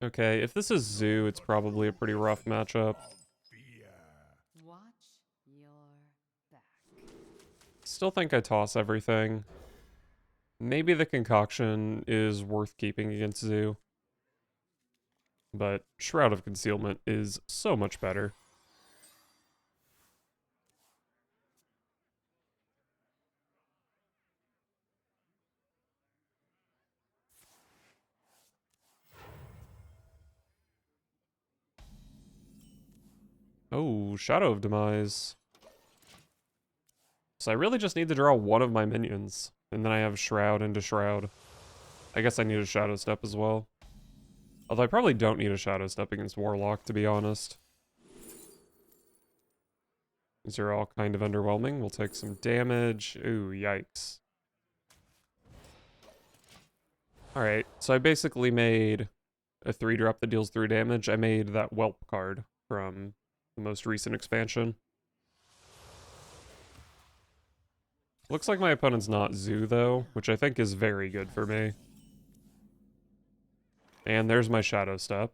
Okay, if this is Zoo, it's probably a pretty rough matchup. Watch your back. Still think I toss everything. Maybe the concoction is worth keeping against Zoo. But Shroud of Concealment is so much better. Oh, Shadow of Demise. So I really just need to draw one of my minions. And then I have Shroud into Shroud. I guess I need a Shadow Step as well. Although I probably don't need a Shadow Step against Warlock, to be honest. These are all kind of underwhelming. We'll take some damage. Ooh, yikes. Alright, so I basically made a 3-drop that deals 3 damage. I made that Whelp card from the most recent expansion. Looks like my opponent's not Zoo, though, which I think is very good for me. And there's my Shadow Step.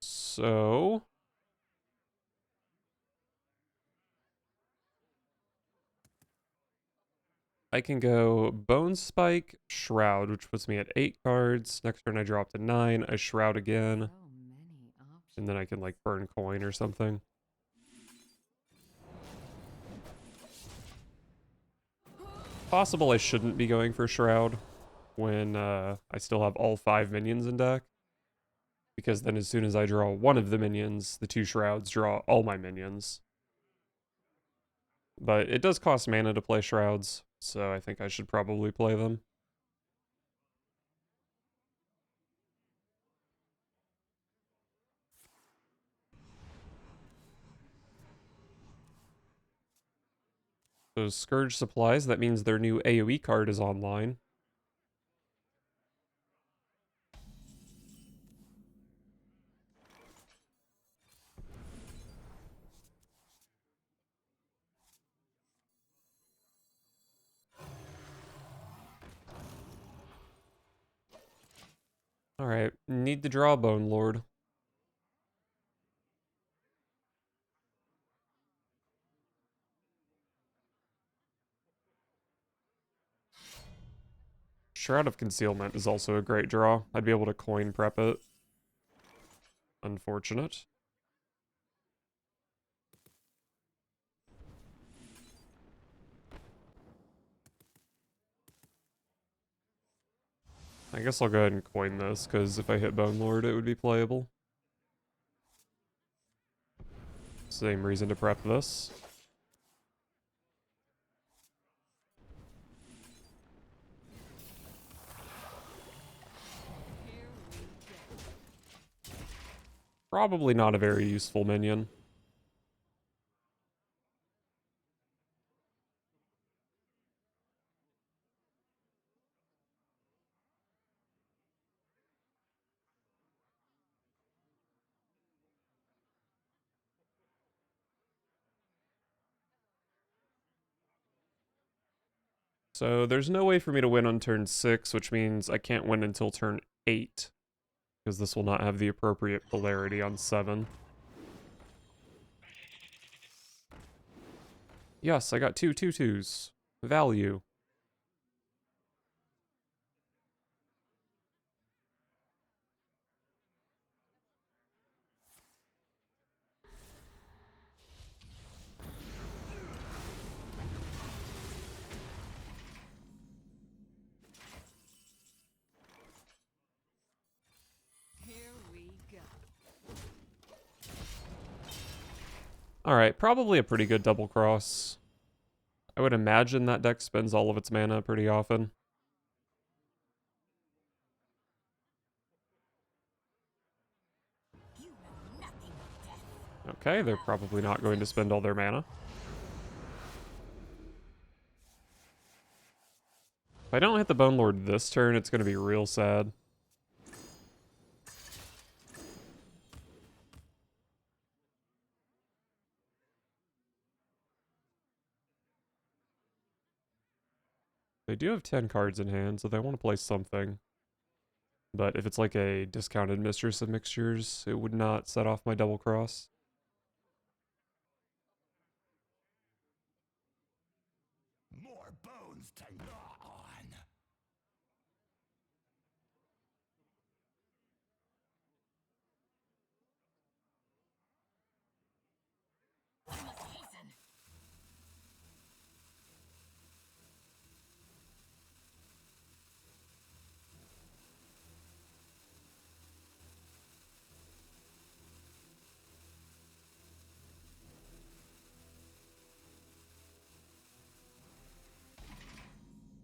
So... I can go Bone Spike, Shroud, which puts me at 8 cards. Next turn I drop to 9. I Shroud again. So many options. And then I can, like, burn coin or something. Possible I shouldn't be going for Shroud when I still have all 5 minions in deck. Because then as soon as I draw one of the minions, the 2 Shrouds draw all my minions. But it does cost mana to play Shrouds, so I think I should probably play them. So Scourge Supplies, that means their new AoE card is online. Alright, need to draw a Bone Lord. Shroud of Concealment is also a great draw. I'd be able to coin prep it. Unfortunate. I guess I'll go ahead and coin this, because if I hit Bone Lord, it would be playable. Same reason to prep this. Probably not a very useful minion. So there's no way for me to win on turn 6, which means I can't win until turn 8. Because this will not have the appropriate polarity on 7. Yes, I got 2 2/2s. Value. Here we go. Alright, probably a pretty good double cross. I would imagine that deck spends all of its mana pretty often. Okay, they're probably not going to spend all their mana. If I don't hit the Bone Lord this turn, it's going to be real sad. They do have 10 cards in hand, so they want to play something. But if it's like a discounted Mistress of Mixtures, it would not set off my double cross. More bones to gnaw on. I must hasten.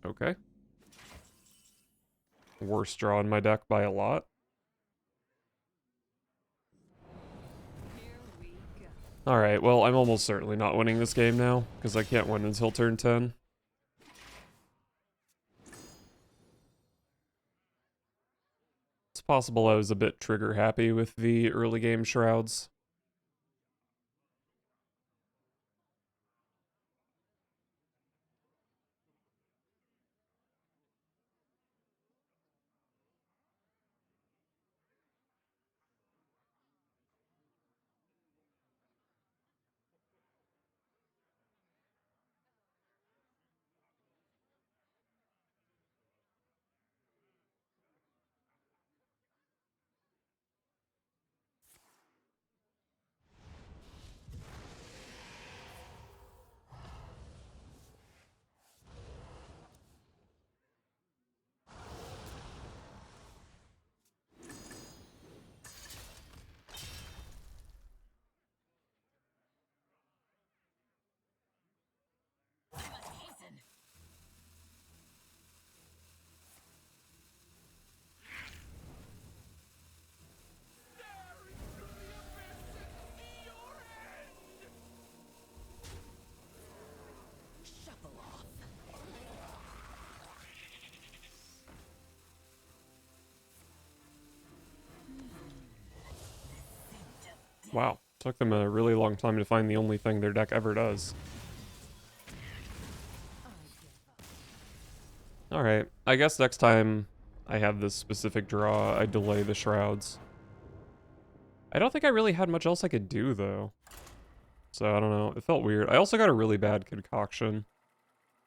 Okay. Worst draw in my deck by a lot. Here we go. Alright, well, I'm almost certainly not winning this game now, because I can't win until turn 10. It's possible I was a bit trigger happy with the early game shrouds. I must hasten. Shuffle off. Wow, took them a really long time to find the only thing their deck ever does. I give up. Alright, I guess next time I have this specific draw, I delay the shrouds. I don't think I really had much else I could do, though. So, I don't know. It felt weird. I also got a really bad concoction.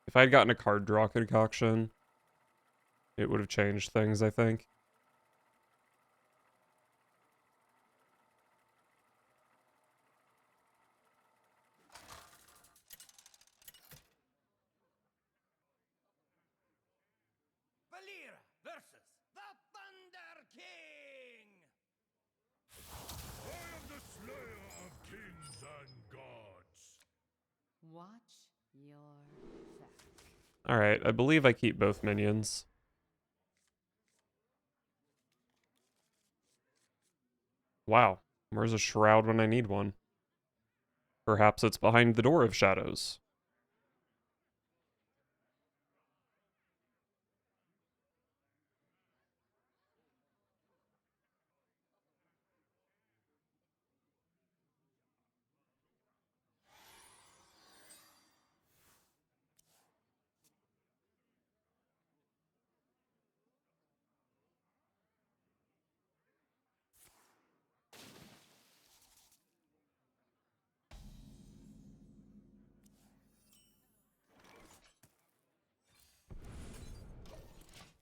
If I had gotten a card draw concoction, it would have changed things, I think. Valera versus the Thunder King. I am the slayer of kings and gods. Watch your back. Alright, I believe I keep both minions. Wow, where's a shroud when I need one? Perhaps it's behind the Door of Shadows.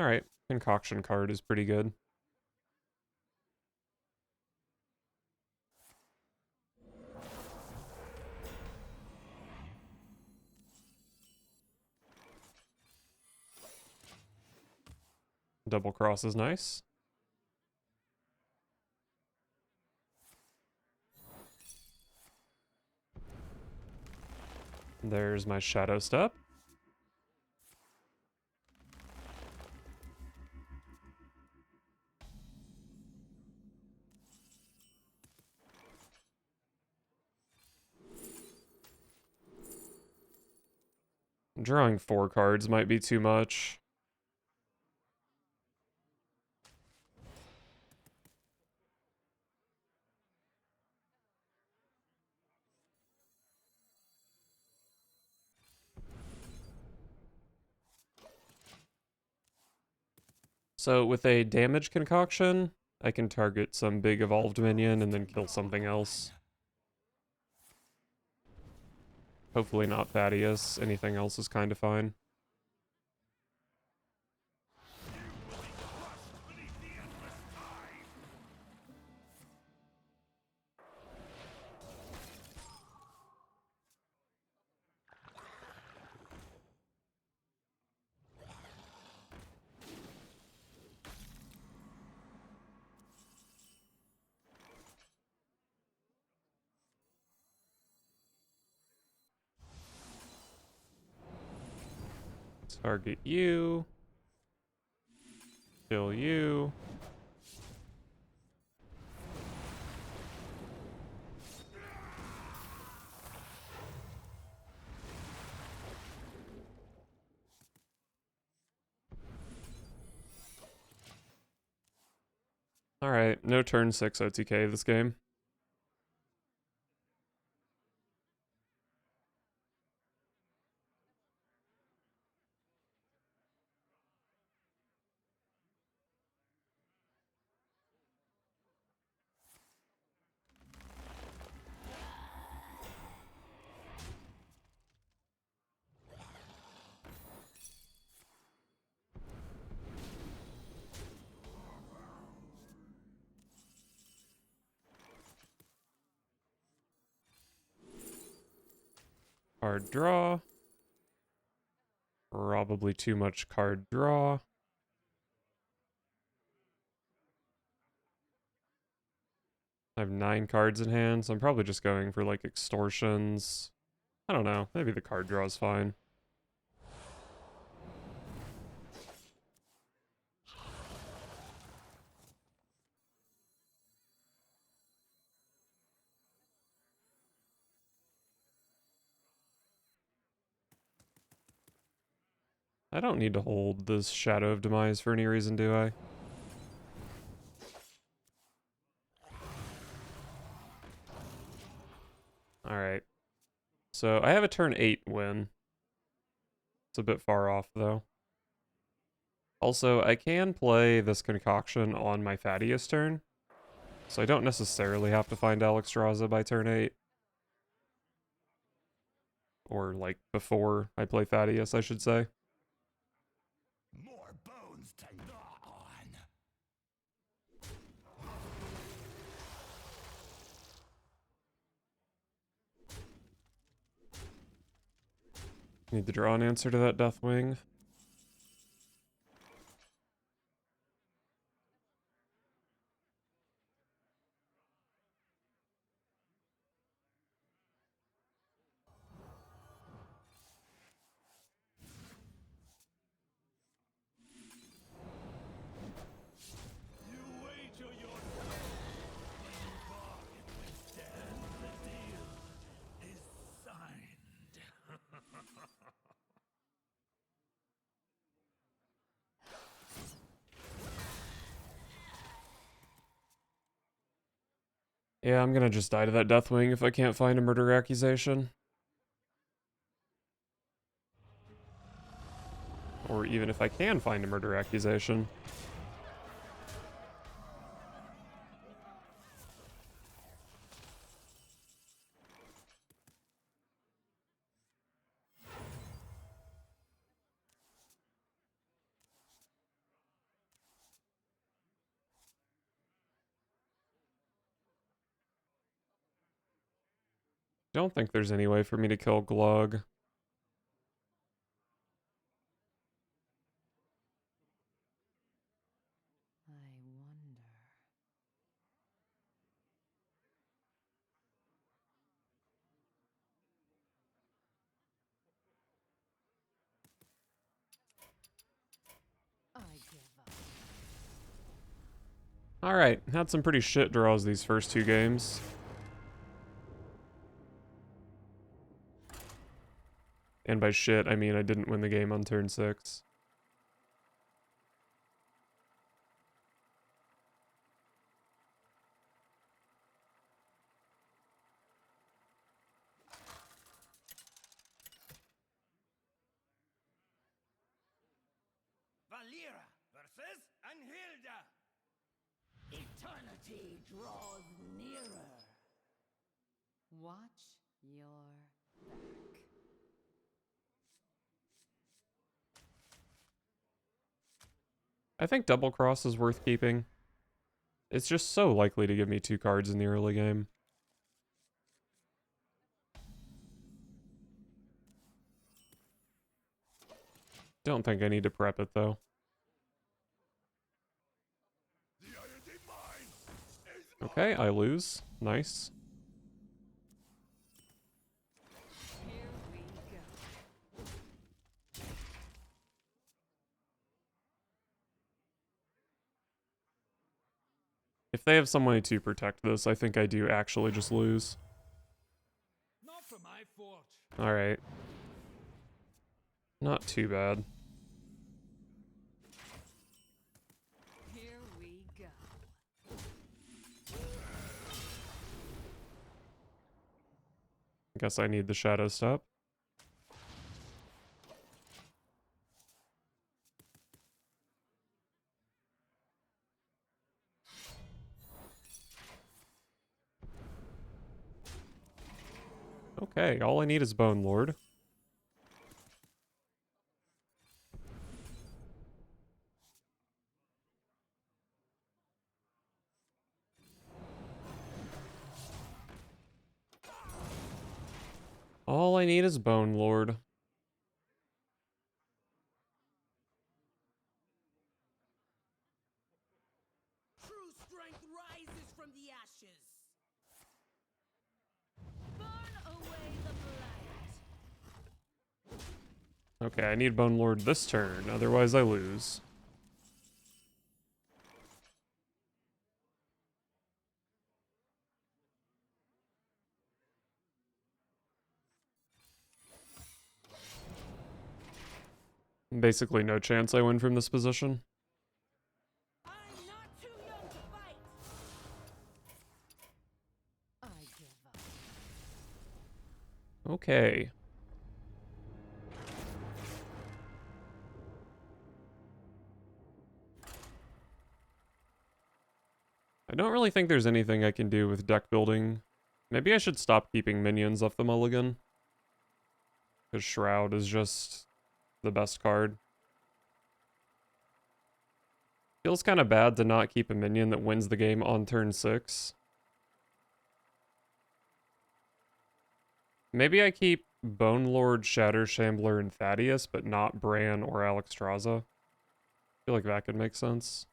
Alright, concoction card is pretty good. Double cross is nice. There's my Shadow Step. Drawing 4 cards might be too much. So with a damage concoction, I can target some big evolved minion and then kill something else. Hopefully not Thaddius. Anything else is kind of fine. Target you. Kill you. Alright, no turn 6 OTK this game. Card draw. Probably too much card draw. I have 9 cards in hand, so I'm probably just going for like extortions. I don't know, maybe the card draw is fine. I don't need to hold this Shadow of Demise for any reason, do I? Alright. So I have a turn 8 win. It's a bit far off, though. Also, I can play this concoction on my Thaddius turn, so I don't necessarily have to find Alexstrasza by turn 8. Or, like, before I play Thaddius, I should say. More bones to gnaw on. Need to draw an answer to that Deathwing. You wait till you're bargain with Dan. The deal is signed. Yeah, I'm gonna just die to that Deathwing if I can't find a murder accusation. Or even if I can find a murder accusation. Don't think there's any way for me to kill Glug. I wonder. I give up. Alright, had some pretty shit draws these first 2 games. And by shit, I mean I didn't win the game on turn 6. Valera versus Brunhilde! Eternity draws nearer. Watch your back. I think Double Cross is worth keeping. It's just so likely to give me 2 cards in the early game. Don't think I need to prep it, though. The iron mine is Okay, I lose. Nice. Here we go. If they have some way to protect this, I think I do actually just lose. not for my forge. Alright. Not too bad. Here we go. Guess I need the Shadow Step. Okay, all I need is Bone Lord. All I need is Bone Lord. True strength rises from the ashes. Burn away the blight. Okay, I need Bone Lord this turn, otherwise I lose. Basically no chance I win from this position. I'm not too young to fight. I give up. Okay. I don't really think there's anything I can do with deck building. Maybe I should stop keeping minions off the mulligan. Because Shroud is just the best card. Feels kind of bad to not keep a minion that wins the game on turn 6. Maybe I keep Bone Lord, Shatter Shambler, and Thaddius, but not Bran or Alexstrasza. I feel like that could make sense.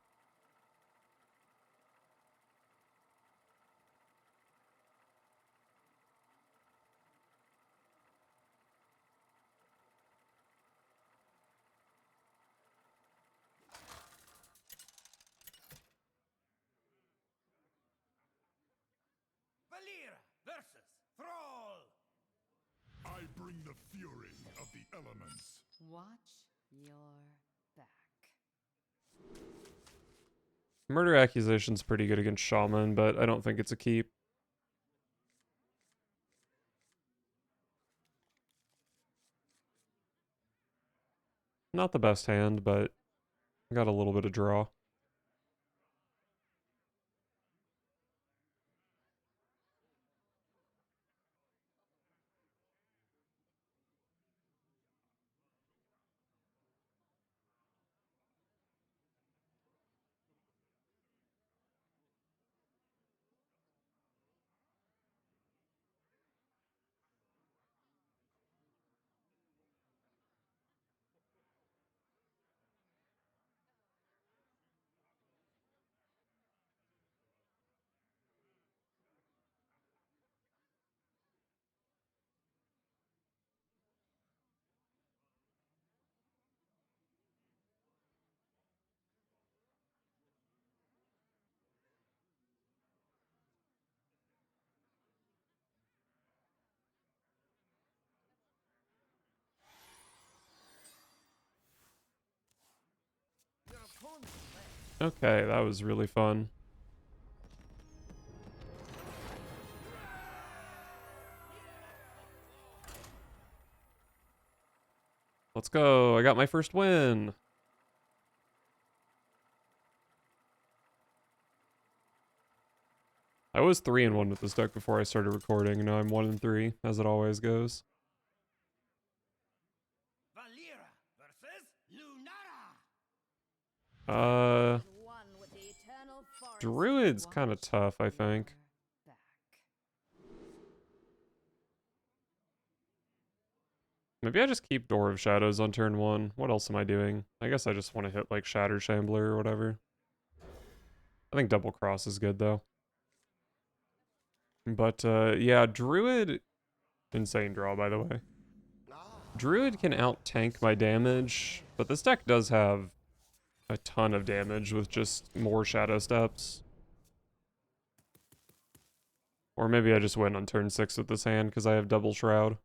Valera versus Thrall. I bring the fury of the elements. Watch your back. Murder Accusation's pretty good against Shaman, but I don't think it's a keep. Not the best hand, but got a little bit of draw. Your opponent's left. Okay, that was really fun. Let's go. I got my first win. I was 3-1 with this deck before I started recording, and now I'm 1-3, as it always goes. Valera versus Lunara. One with the eternal forest. Druid's kind of tough, I think. Back. Maybe I just keep Door of Shadows on turn 1. What else am I doing? I guess I just want to hit, like, Shatter Shambler or whatever. I think Double Cross is good, though. But, yeah, Druid... Insane draw, by the way. Druid can out-tank my damage, but this deck does have a ton of damage with just more Shadow Steps. Or maybe I just win on turn 6 with this hand because I have Double Shroud.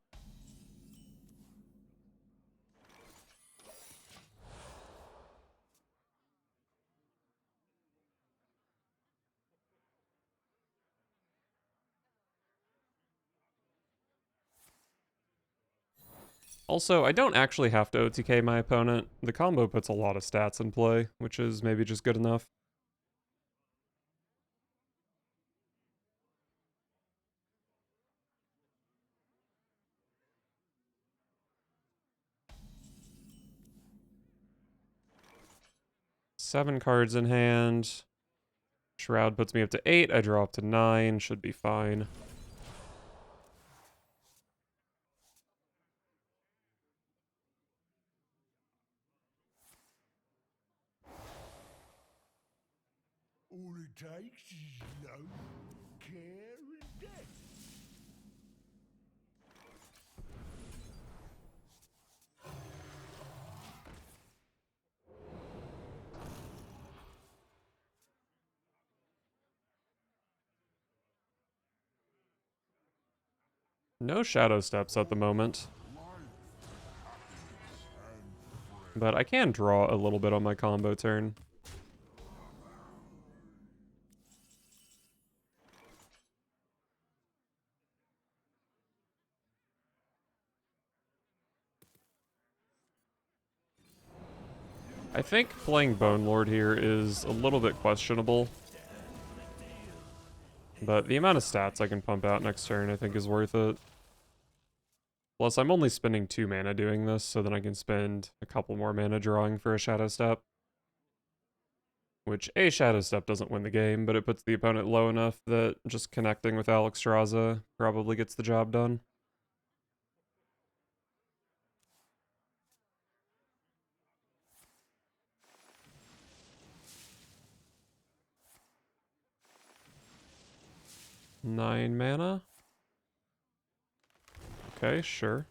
Also, I don't actually have to OTK my opponent. The combo puts a lot of stats in play, which is maybe just good enough. Seven cards in hand. Shroud puts me up to 8. I draw up to 9. Should be fine. All it takes is love, care, and death. No Shadow Steps at the moment. But I can draw a little bit on my combo turn. I think playing Bone Lord here is a little bit questionable. But the amount of stats I can pump out next turn I think is worth it. Plus, I'm only spending 2 mana doing this, so then I can spend a couple more mana drawing for a Shadow Step. Which, a Shadow Step doesn't win the game, but it puts the opponent low enough that just connecting with Alexstrasza probably gets the job done. Nine mana? Okay, sure.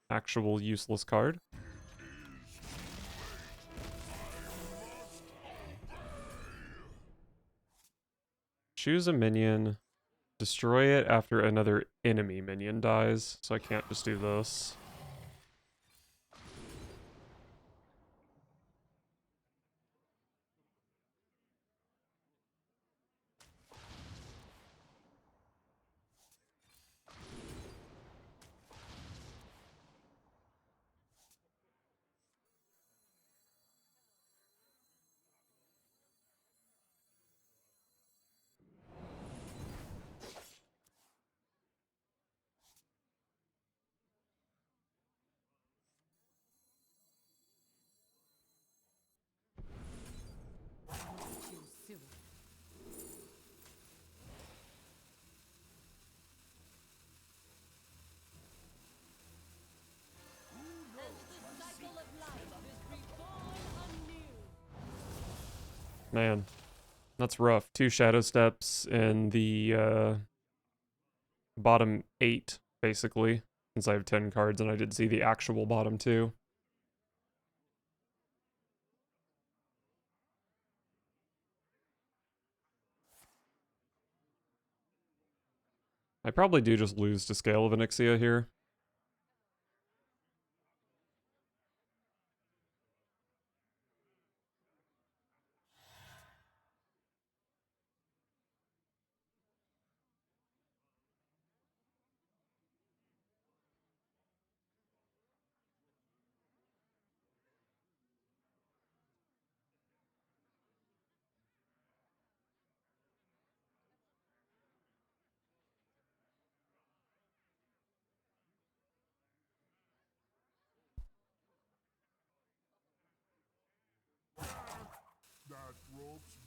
Actual useless card. Choose a minion. Destroy it after another enemy minion dies, so I can't just do this. Too soon. And the cycle of life is reborn anew. Man, that's rough. 2 Shadow Steps in the bottom 8, basically, since I have 10 cards and I did see the actual bottom 2. I probably do just lose to Scale of Onyxia here.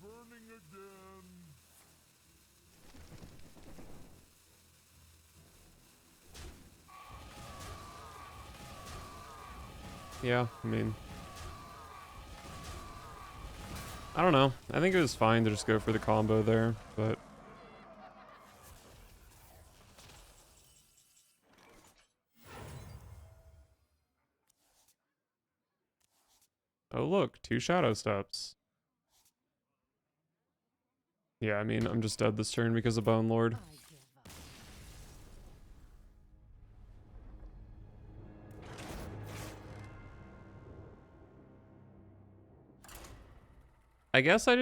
burning again. Yeah, I mean, I don't know. I think it was fine to just go for the combo there, but oh look, 2 shadow steps. Yeah, I mean, I'm just dead this turn because of Bone Lord. I give up. I guess I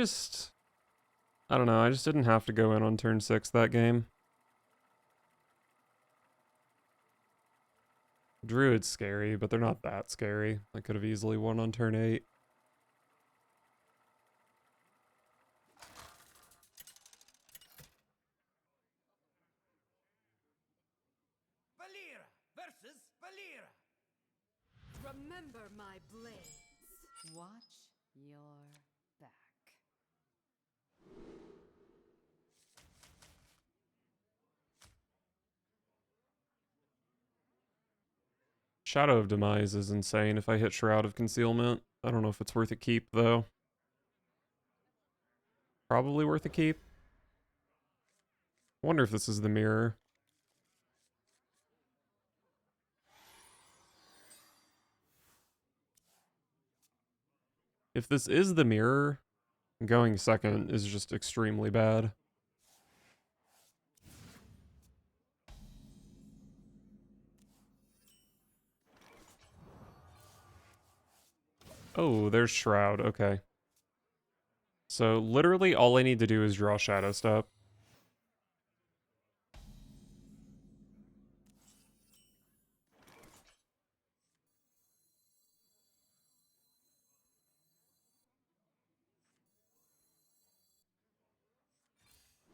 don't know, I just didn't have to go in on turn 6 that game. Druid's scary, but they're not that scary. I could have easily won on turn 8. Valera versus Valera. Remember my blades. Watch your back. Shadow of Demise is insane if I hit Shroud of Concealment. I don't know if it's worth a keep, though. Probably worth a keep. Wonder if this is the mirror. If this is the mirror, going second is just extremely bad. Oh, there's Shroud. Okay. So literally all I need to do is draw Shadow Step.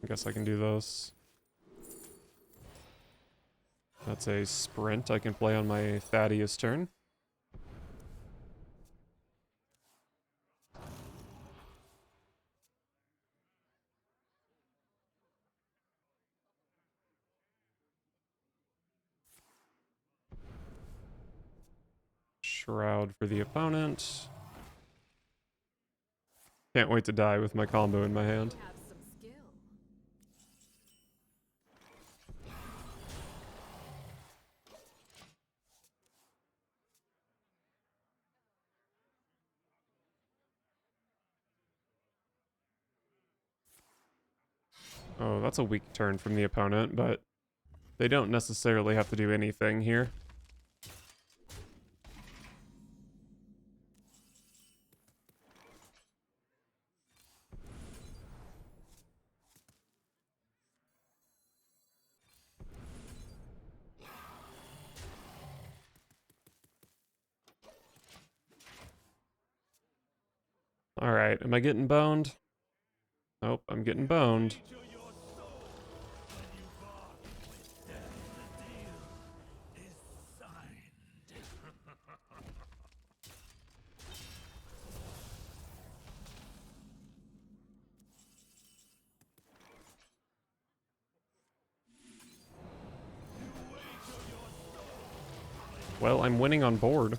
I guess I can do this. That's a sprint I can play on my Thaddius turn. Shroud for the opponent. Can't wait to die with my combo in my hand. Have some skill. Oh, that's a weak turn from the opponent, but they don't necessarily have to do anything here. Alright, am I getting boned? Nope, I'm getting boned. To your soul. When you bark with death, the deal is signed. Well, I'm winning on board.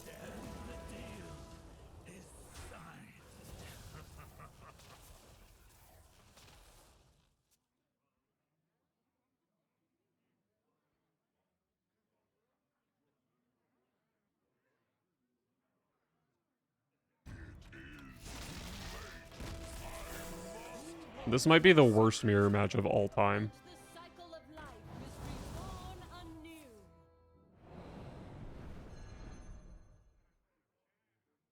This might be the worst mirror match of all time. The cycle of life is reborn anew.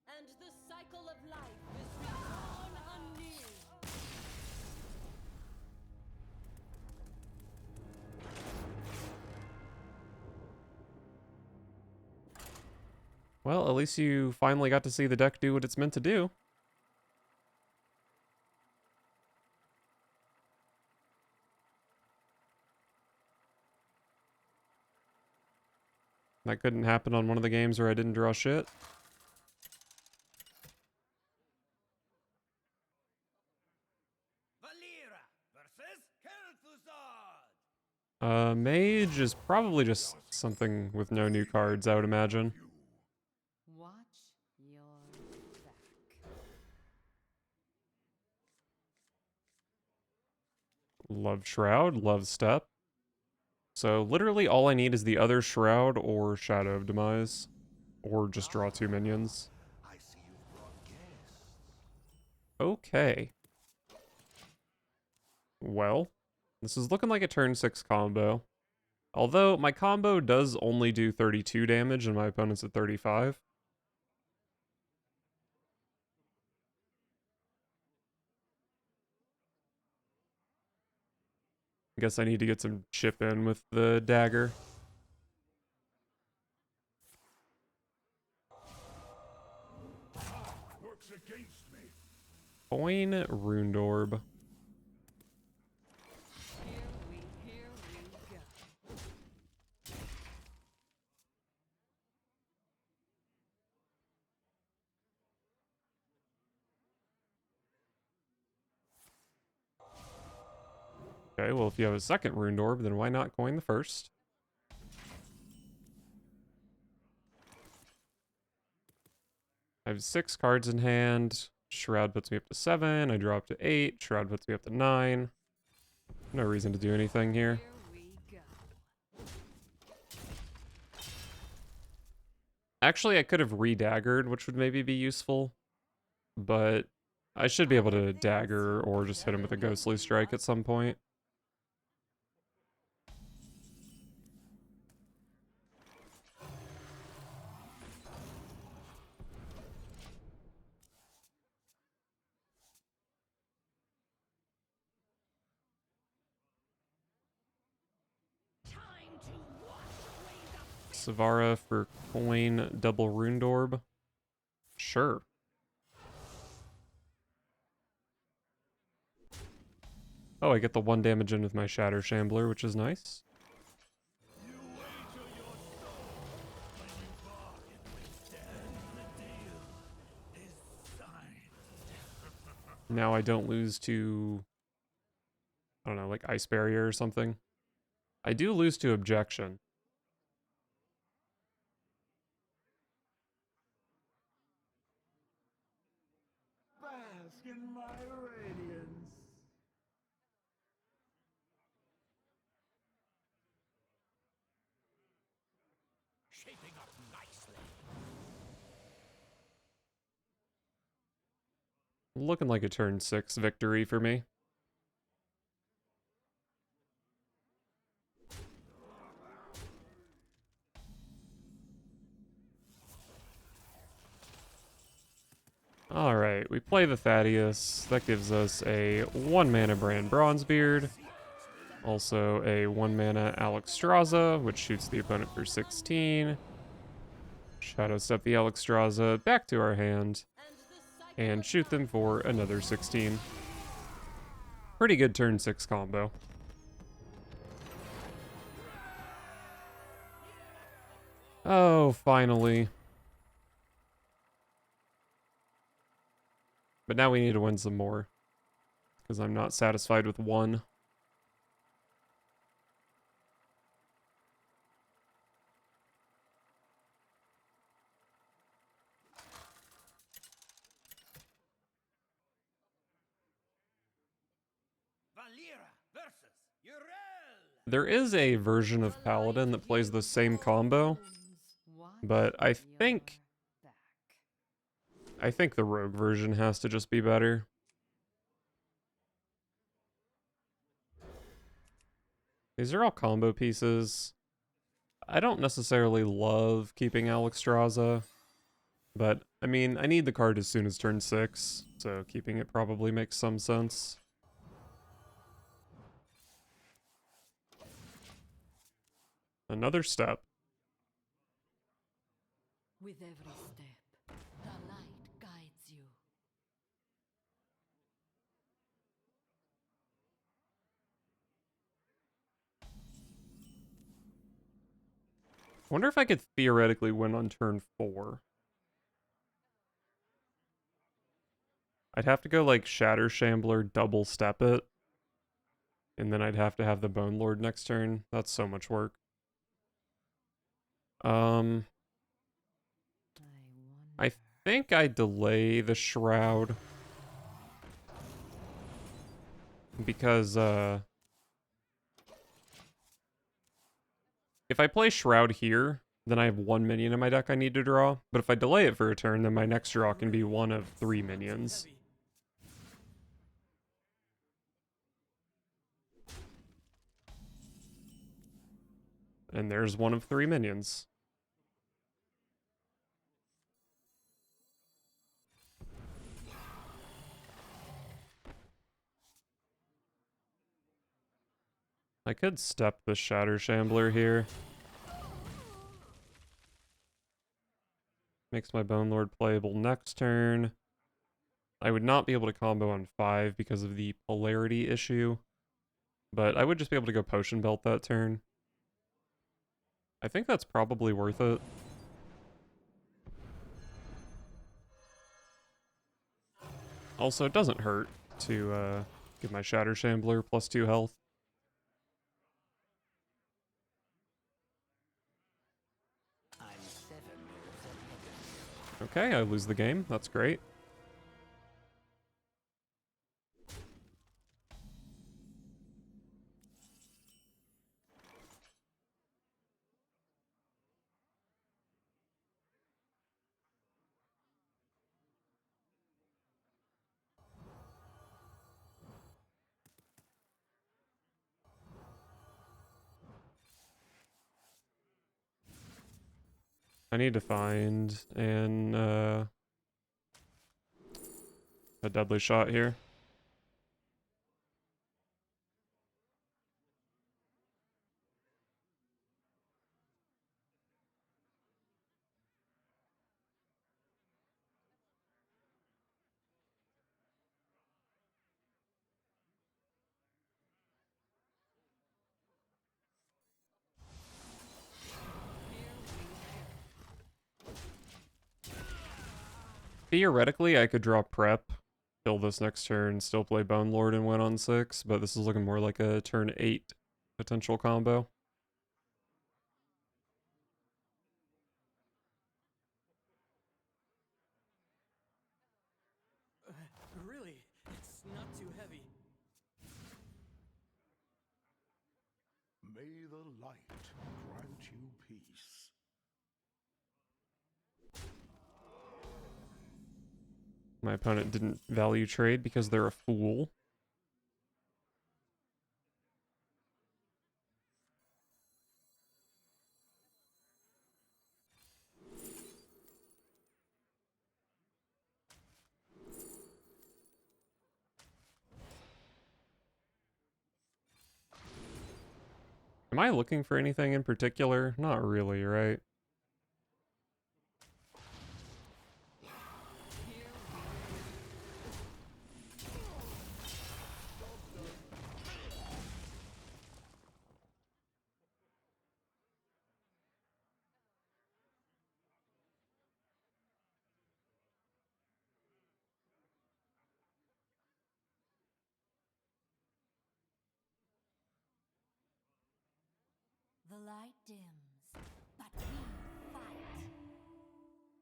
And the cycle of life is reborn anew. Well, at least you finally got to see the deck do what it's meant to do. That couldn't happen on one of the games where I didn't draw shit. Mage is probably just something with no new cards, I would imagine. Watch your back. Love Shroud, love Step. So literally all I need is the other Shroud or Shadow of Demise. Or just draw 2 minions. I see you've brought guests. Okay. Well, this is looking like a turn 6 combo. Although my combo does only do 32 damage and my opponent's at 35. I guess I need to get some chip in with the dagger. Works against me. Coin Runed Orb. Here we go. Okay, well if you have a second Runed Orb, then why not coin the first? I have 6 cards in hand. Shroud puts me up to 7. I draw up to 8. Shroud puts me up to 9. No reason to do anything here. Here we go. Actually, I could have re-daggered, which would maybe be useful. But I should be able to dagger or just hit him with a Ghostly Strike at some point. Time to wash away the Savara for coin double Runed Orb. Sure. Oh, I get the 1 damage in with my Shatter Shambler, which is nice. You wager your soul when you bargain with death. The deal is signed. Now I don't lose to, I don't know, like Ice Barrier or something. I do lose to Objection. Bask in my radiance. Shaping up nicely. Looking like a turn 6 victory for me. Alright, we play the Thaddius. That gives us a 1 mana Brand Bronzebeard. Also a 1 mana Alexstrasza, which shoots the opponent for 16. Shadow Step the Alexstrasza back to our hand. And shoot them for another 16. Pretty good turn 6 combo. Oh, finally. But now we need to win some more. Because I'm not satisfied with 1. Valera versus Urel. There is a version of Paladin that plays the same combo, but I think the Rogue version has to just be better. These are all combo pieces. I don't necessarily love keeping Alexstrasza, but I mean, I need the card as soon as turn 6, so keeping it probably makes some sense. Another step. With every step, the light guides you. Wonder if I could theoretically win on turn 4. I'd have to go like Shatter Shambler, double step it. And then I'd have to have the Bone Lord next turn. That's so much work. I think I delay the Shroud. Because, if I play Shroud here, then I have 1 minion in my deck I need to draw. But if I delay it for a turn, then my next draw can be one of 3 minions. And there's one of 3 minions. I could step the Shatter Shambler here. Makes my Bone Lord playable next turn. I would not be able to combo on 5 because of the polarity issue. But I would just be able to go Potion Belt that turn. I think that's probably worth it. Also, it doesn't hurt to give my Shatter Shambler +2 health. Okay, I lose the game. That's great. I need to find a deadly shot here. Theoretically, I could draw Prep, kill this next turn, still play Bone Lord and win on 6, but this is looking more like a turn 8 potential combo. Really? It's not too heavy. May the light grant you peace. My opponent didn't value trade because they're a fool. Am I looking for anything in particular? Not really, right? The light dims, but we fight.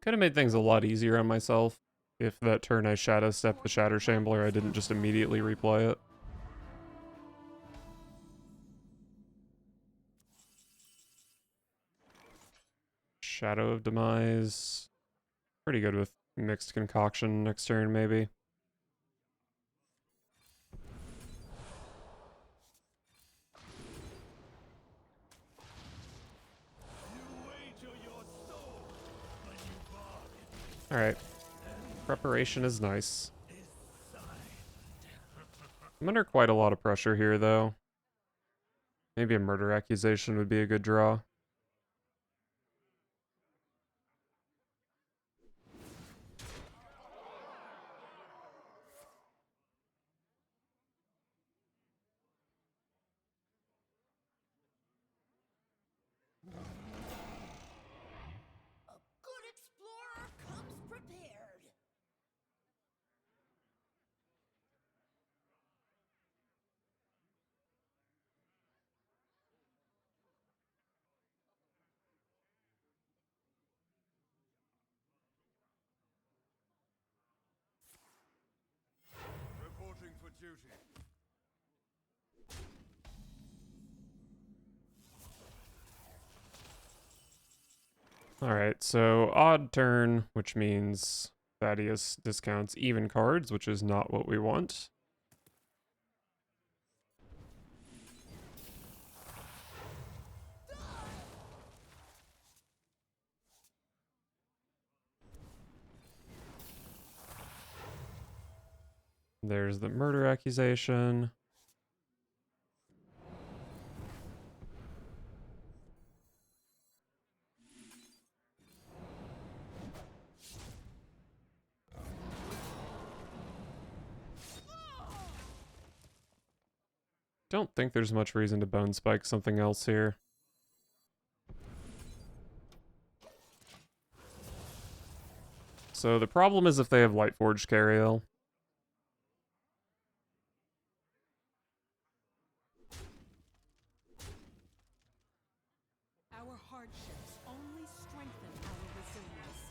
Could have made things a lot easier on myself if that turn I Shadow Step the Shatter Shambler, I didn't just immediately replay it. Shadow of Demise. Pretty good with Mixed Concoction next turn, maybe. Alright. Preparation is nice. I'm under quite a lot of pressure here, though. Maybe a murder accusation would be a good draw. A good explorer comes prepared. duty. Alright, so odd turn, which means Thaddius discounts even cards, which is not what we want. There's the murder accusation. Don't think there's much reason to bone spike something else here. So the problem is if they have Lightforged Cariel. Our hardships only strengthen our resilience.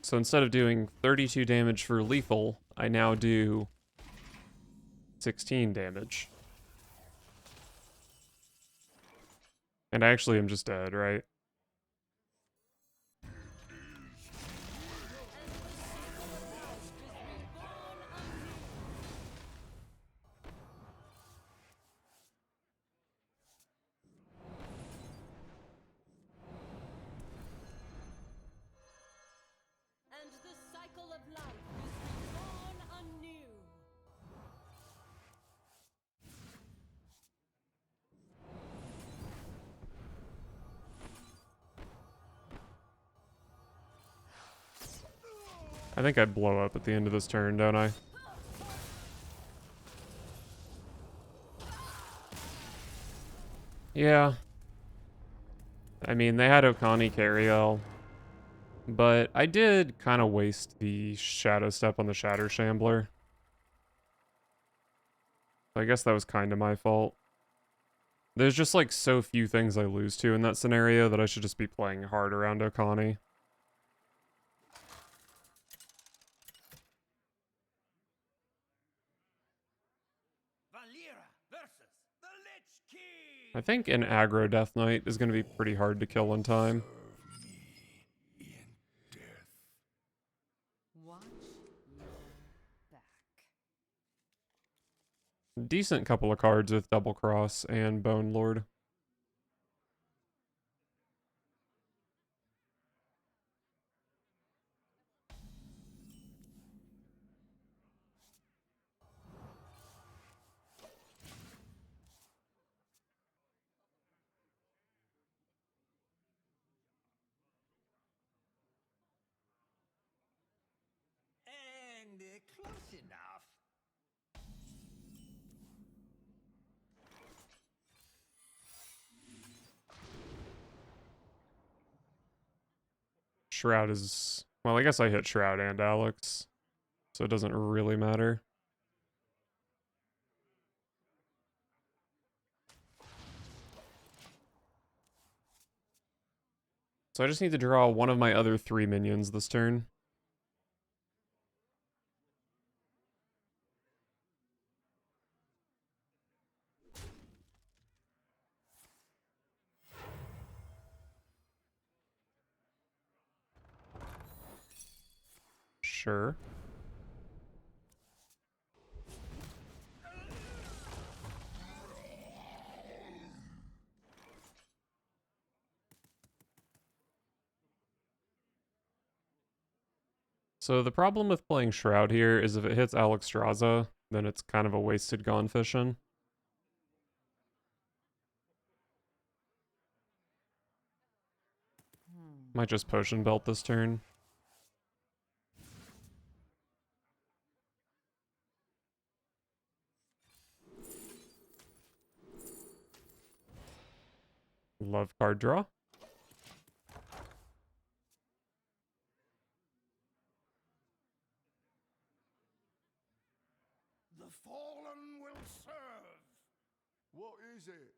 So instead of doing 32 damage for lethal, I now do 16 damage. And actually I'm just dead, right? And the cycle of life is reborn anew. I think I blow up at the end of this turn, don't I? Yeah. I mean, they had Okani Cariel, but I did kind of waste the Shadow Step on the Shatter Shambler. I guess that was kind of my fault. There's just like so few things I lose to in that scenario that I should just be playing hard around Okani. Valera versus the Lich King. I think an aggro Death Knight is going to be pretty hard to kill in time. In death. Watch your back. Decent couple of cards with Double Cross and Bone Lord. And close enough. Shroud is... Well, I guess I hit Shroud and Alex, so it doesn't really matter. So I just need to draw one of my other 3 minions this turn. Sure. So the problem with playing Shroud here is if it hits Alexstrasza, then it's kind of a wasted Gone Fishin'. Might just Potion Belt this turn. Love card draw. The fallen will serve. What is it?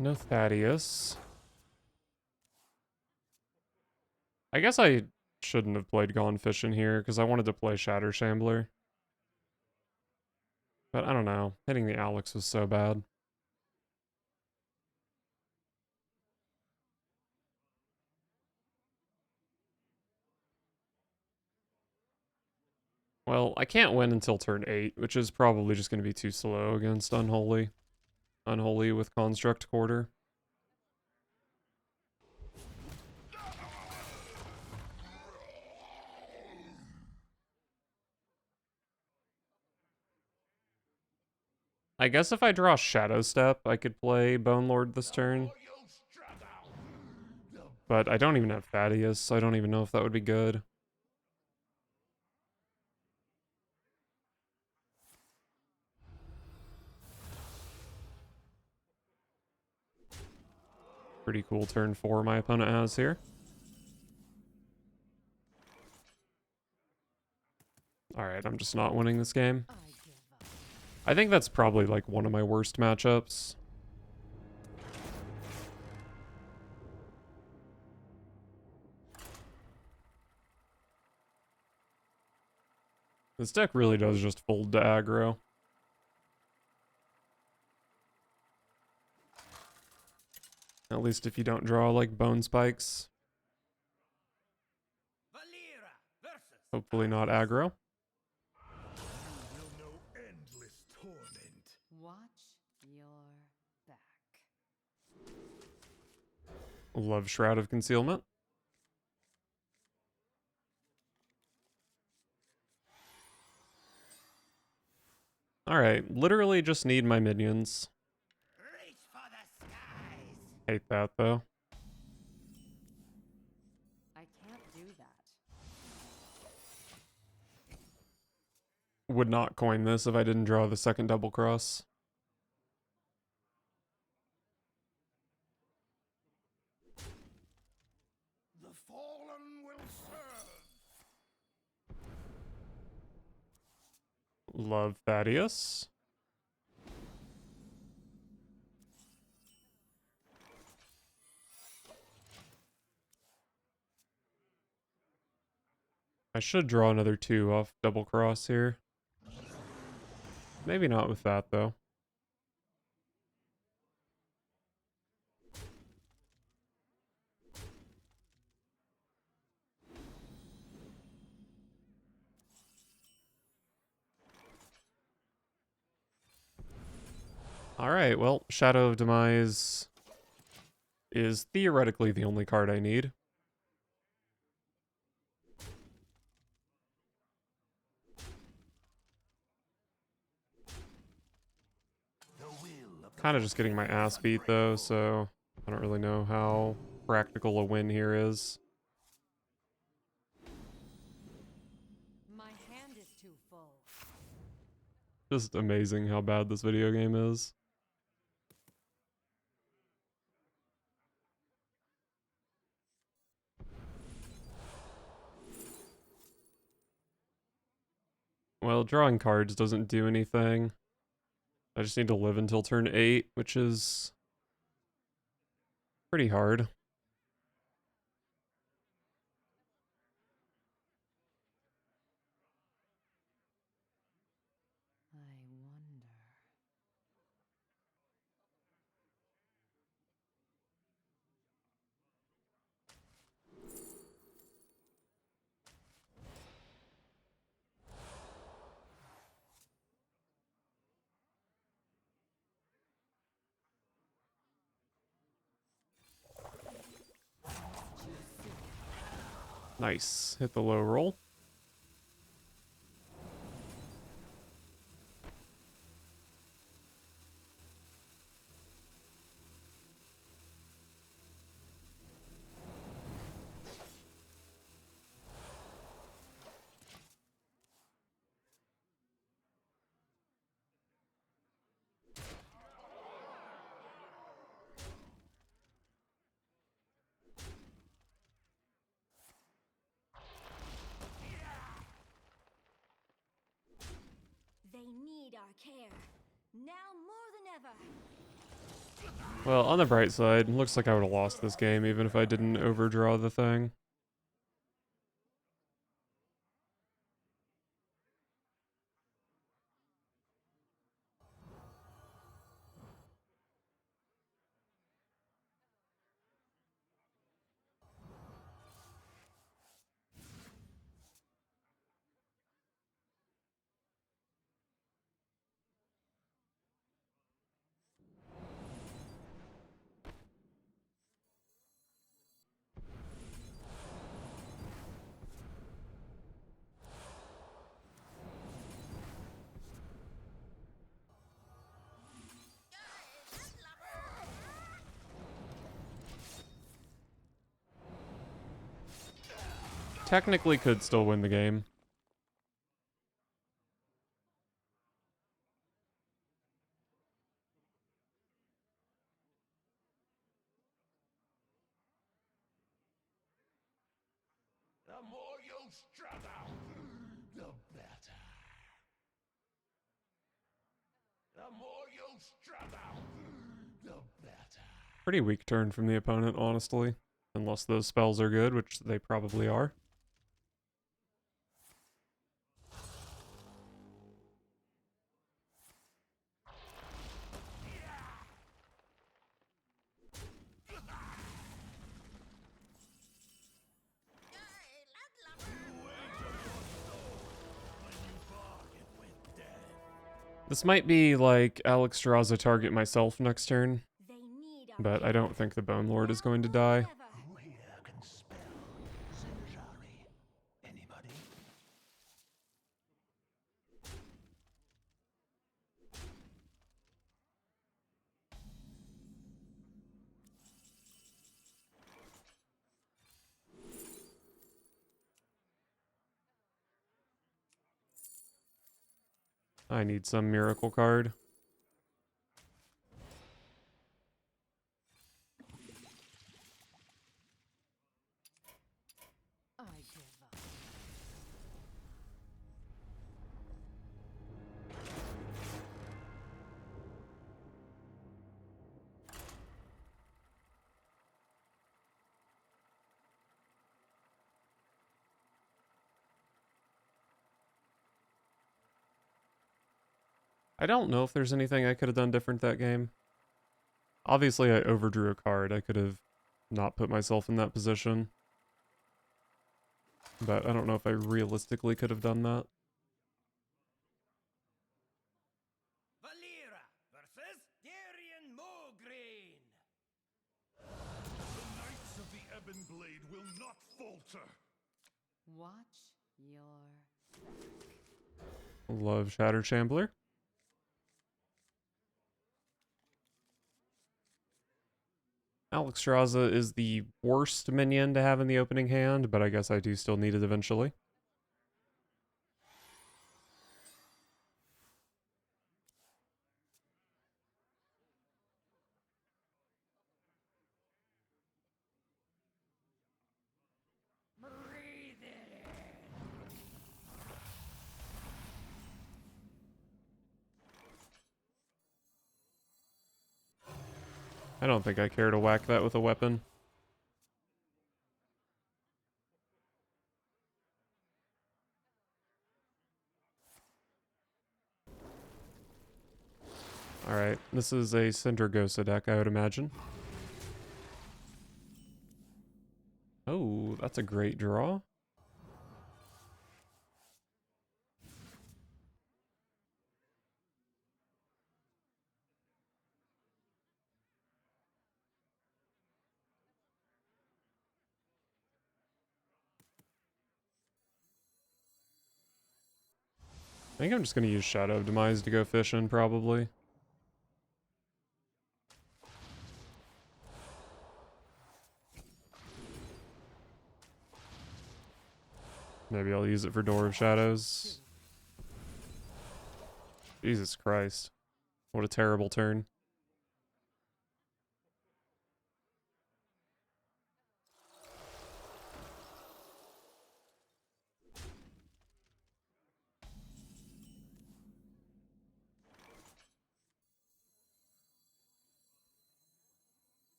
No Thaddius. I guess I shouldn't have played Gone Fishing here because I wanted to play Shatter Shambler. But I don't know. Hitting the Alex was so bad. Well, I can't win until turn 8, which is probably just going to be too slow against Unholy. Unholy with Construct Quarter. I guess if I draw Shadow Step, I could play Bone Lord this turn. But I don't even have Thaddius, so I don't even know if that would be good. Pretty cool turn 4 my opponent has here. Alright, I'm just not winning this game. I give up. I think that's probably like one of my worst matchups. This deck really does just fold to aggro. At least if you don't draw like Bone Spikes. Valera versus Hopefully not aggro. You will know endless torment. Watch your back. Love Shroud of Concealment. Alright, literally just need my minions. Reach for the skies. Hate that though. I can't do that. Would not coin this if I didn't draw the second double cross. The fallen will serve. Love Thaddius. I should draw another 2 off double cross here. Maybe not with that though. Alright, well, Shadow of Demise is theoretically the only card I need. Kind of just getting my ass beat though, so I don't really know how practical a win here is. My hand is too full. Just amazing how bad this video game is. Well, drawing cards doesn't do anything. I just need to live until turn 8, which is pretty hard. I wonder. Nice. Hit the low roll. They need our care. Now more than ever. Well, on the bright side, looks like I would have lost this game even if I didn't overdraw the thing. Technically could still win the game. The more you struggle, the better. The more you struggle, the better. Pretty weak turn from the opponent, honestly. Unless those spells are good, which they probably are. This might be like Alexstrasza target myself next turn, They need a but I don't think the Bone Lord is going to die. Who here can spell Sinjari? Anybody? I need some miracle card. I give up. I don't know if there's anything I could have done different that game. Obviously, I overdrew a card. I could have not put myself in that position. But I don't know if I realistically could have done that. Valera versus Darien Mograine. The Knights of the Ebon Blade will not falter. Watch your Love Shatter Shambler. Alexstrasza is the worst minion to have in the opening hand, but I guess I do still need it eventually. Breathe it in. I don't think I care to whack that with a weapon. Alright, this is a Cindergosa deck, I would imagine. Oh, that's a great draw. I think I'm just going to use Shadow of Demise to go fishing, probably. Maybe I'll use it for Door of Shadows. Jesus Christ. What a terrible turn.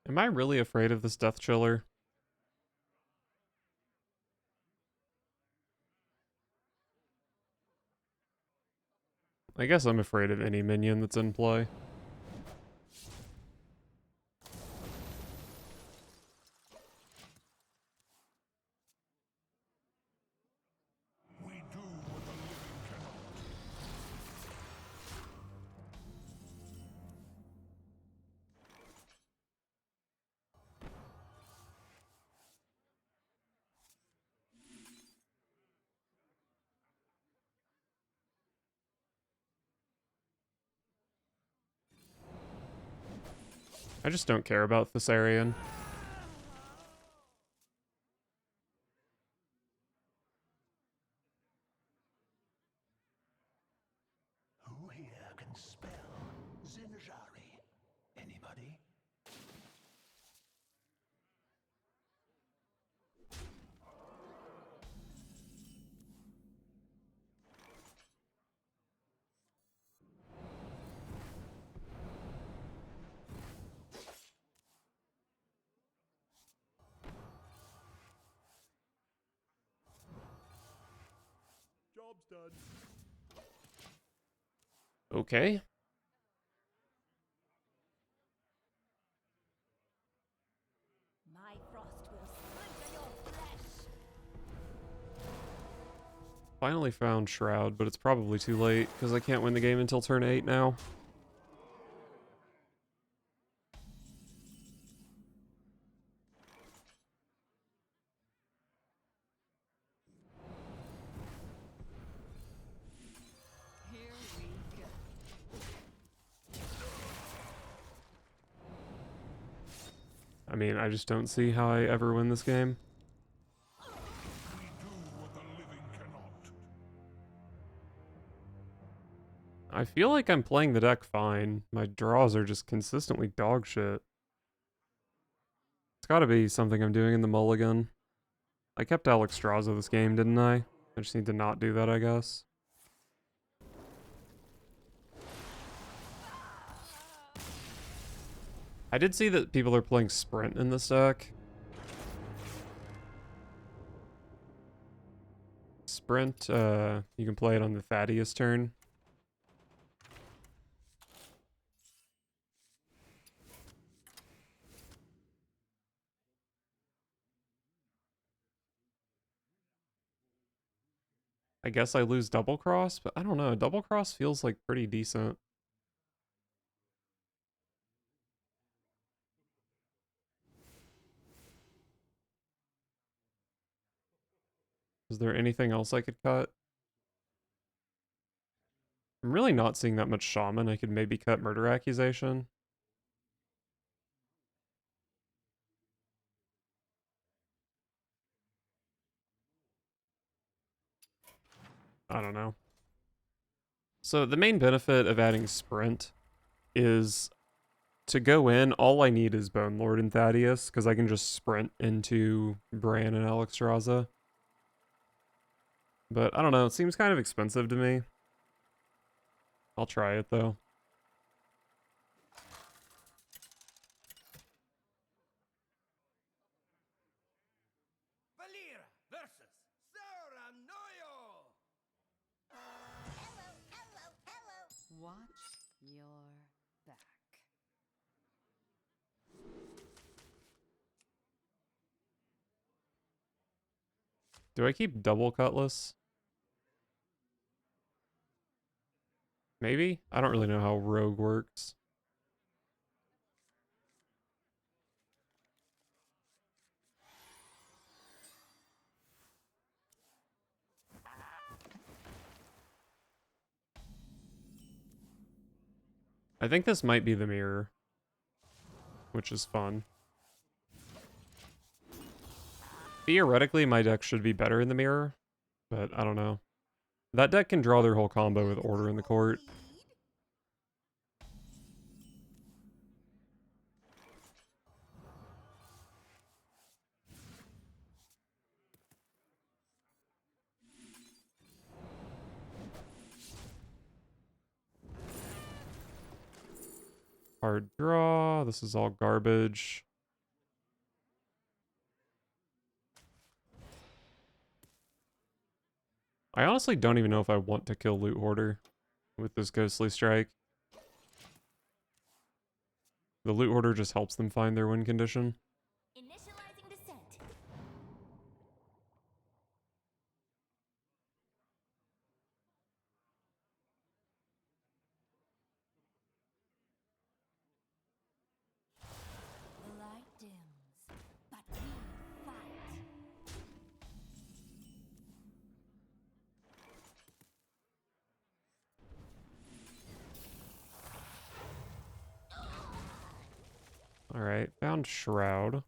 Am I really afraid of this Death Chiller? I guess I'm afraid of any minion that's in play. We do what the living cannot. I just don't care about Thessarian. Who here can spell Zinjari? Anybody? Job's done. Okay. My frost will splinter your flesh. Finally found Shroud, but it's probably too late because I can't win the game until turn 8 now. Here we go. I mean, I just don't see how I ever win this game. We do what the living cannot. I feel like I'm playing the deck fine. My draws are just consistently dog shit. It's gotta be something I'm doing in the mulligan. I kept Alexstrasza this game, didn't I? I just need to not do that, I guess. I did see that people are playing Sprint in this deck. Sprint, you can play it on the Thaddius turn. I guess I lose Double Cross, but I don't know. Double Cross feels like pretty decent. Is there anything else I could cut? I'm really not seeing that much Shaman. I could maybe cut Murder Accusation. I don't know. So the main benefit of adding Sprint is to go in, all I need is Bone Lord and Thaddius, because I can just sprint into Bran and Alexstrasza. But I don't know, it seems kind of expensive to me. I'll try it though. Valira versus Saranoyo! Hello, hello, hello. Watch your back. Do I keep double Cutlass? Maybe? I don't really know how Rogue works. I think this might be the mirror, which is fun. Theoretically, my deck should be better in the mirror, but I don't know. That deck can draw their whole combo with Order in the Court. Hard draw. This is all garbage. I honestly don't even know if I want to kill Loot Hoarder with this Ghostly Strike. The Loot Hoarder just helps them find their win condition. Initializing descent. The light dims, but we fight. Alright, found Shroud.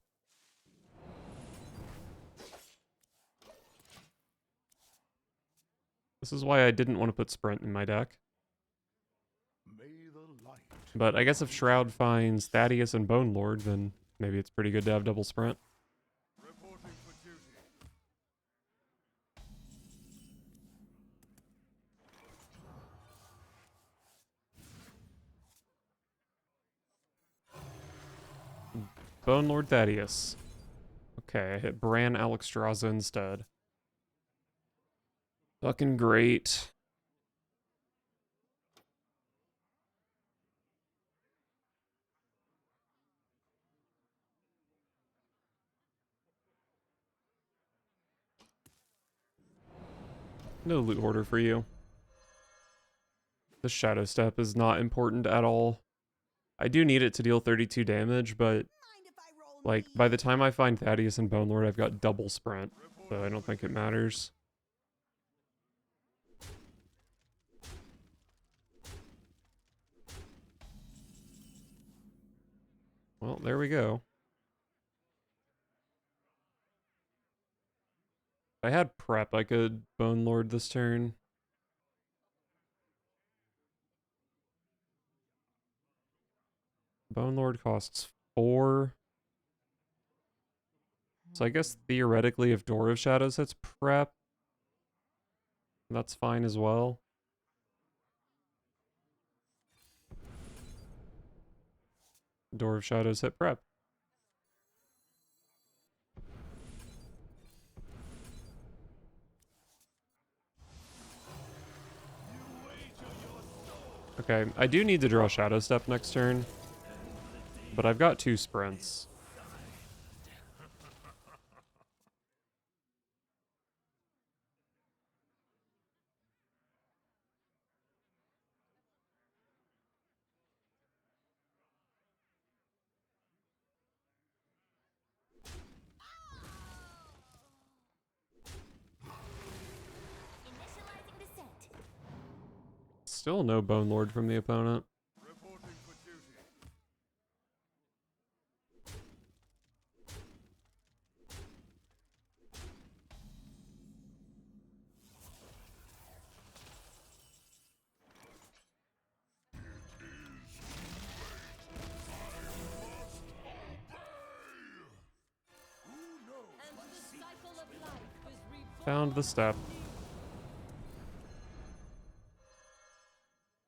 This is why I didn't want to put Sprint in my deck. May the light. But I guess if Shroud finds Thaddius and Bone Lord, then maybe it's pretty good to have double Sprint. Reporting for duty. Bone Lord Thaddius. Okay, I hit Bran Alexstrasza instead. Fucking great. No Loot Hoarder for you. The Shadow Step is not important at all. I do need it to deal 32 damage, but Mind if I roll like by the time I find Thaddius and Bone Lord, I've got double Sprint, so I don't think it matters. Well, there we go. If I had prep, I could Bone Lord this turn. Bone Lord costs 4. So I guess theoretically if Door of Shadows hits prep, that's fine as well. Door of Shadows hit prep. Okay, I do need to draw Shadow Step next turn, but I've got 2 sprints. Initializing descent. Still no Bone Lord from the opponent. Reporting for duty. And the cycle of life is reborn. Found the step.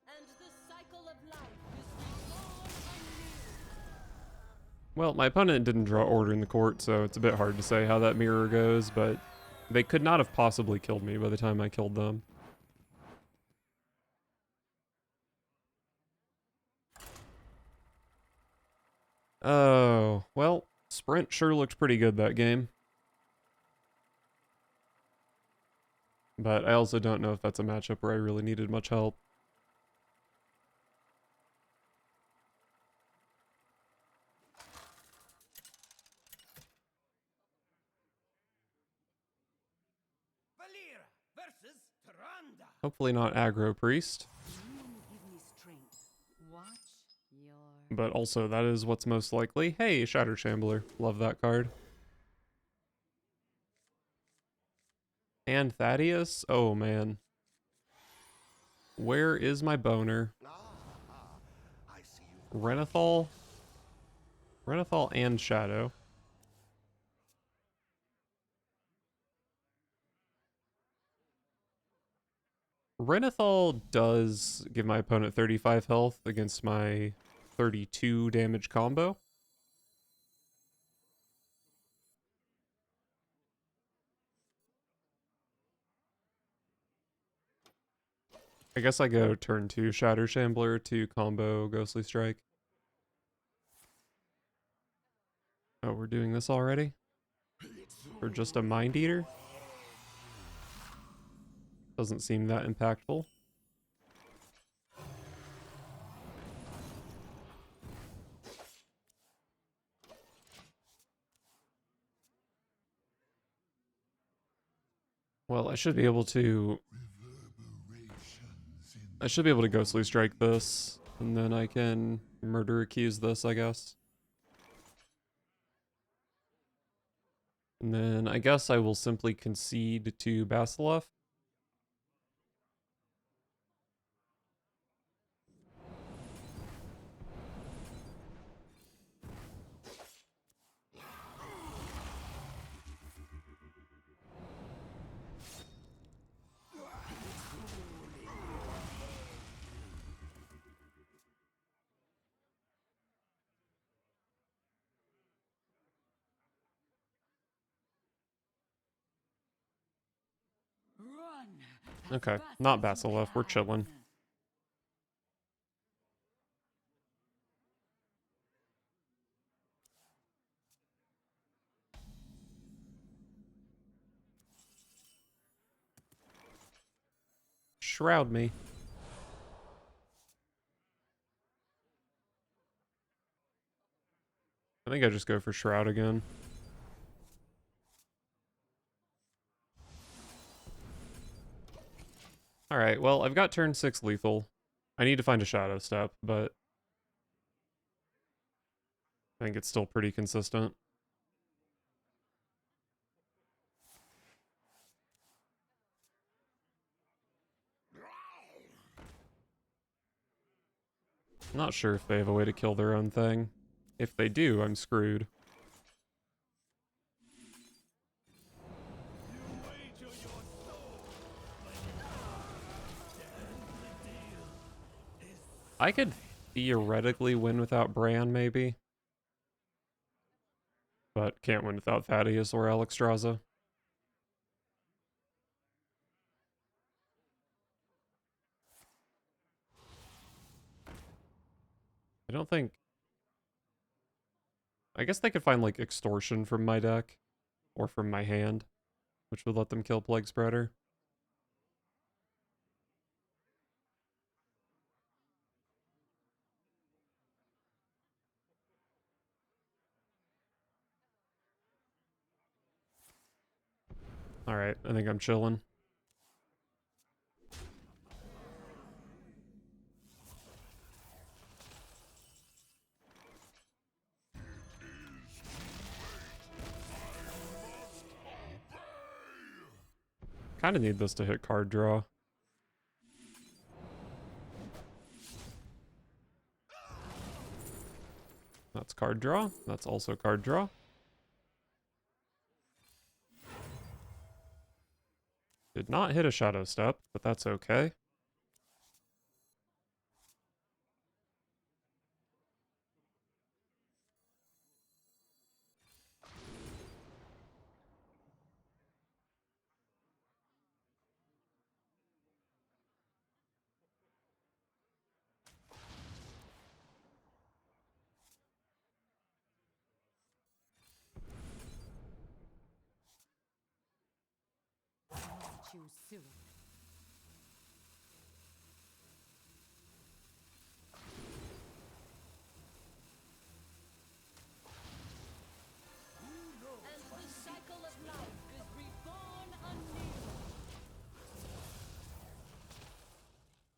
And the cycle of life is reborn anew. Well, my opponent didn't draw Order in the Court, so it's a bit hard to say how that mirror goes, but they could not have possibly killed me by the time I killed them. Oh, well, Sprint sure looked pretty good that game. But I also don't know if that's a matchup where I really needed much help. Valera versus Tyrande. Hopefully not aggro priest, Give me strength. Watch your. but also that is what's most likely. Hey, Shatter Shambler. Love that card. And Thaddius? Oh man. Where is my boner? I see you. Renathal? Renathal and Shadow. Renathal does give my opponent 35 health against my 32 damage combo. I guess I go turn 2 Shatter Shambler to combo Ghostly Strike. Oh, we're doing this already? For just a Mind Eater? Doesn't seem that impactful. Well, I should be able to Ghostly Strike this, and then I can Murder Accuse this, I guess. And then I guess I will simply concede to Basileff. Run. Okay, not Basileff, we're chilling. Shroud me. I think I just go for Shroud again. Alright, well, I've got turn 6 lethal. I need to find a Shadow Step, but I think it's still pretty consistent. Not sure if they have a way to kill their own thing. If they do, I'm screwed. I could theoretically win without Bran, maybe. But can't win without Thaddius or Alexstrasza. I don't think... I guess they could find, like, Extortion from my deck. Or from my hand. Which would let them kill Plague Spreader. Alright, I think I'm chilling. Kinda need this to hit card draw. That's card draw. That's also card draw. Did not hit a Shadow Step, but that's okay. Too soon. And the cycle of life is reborn anew.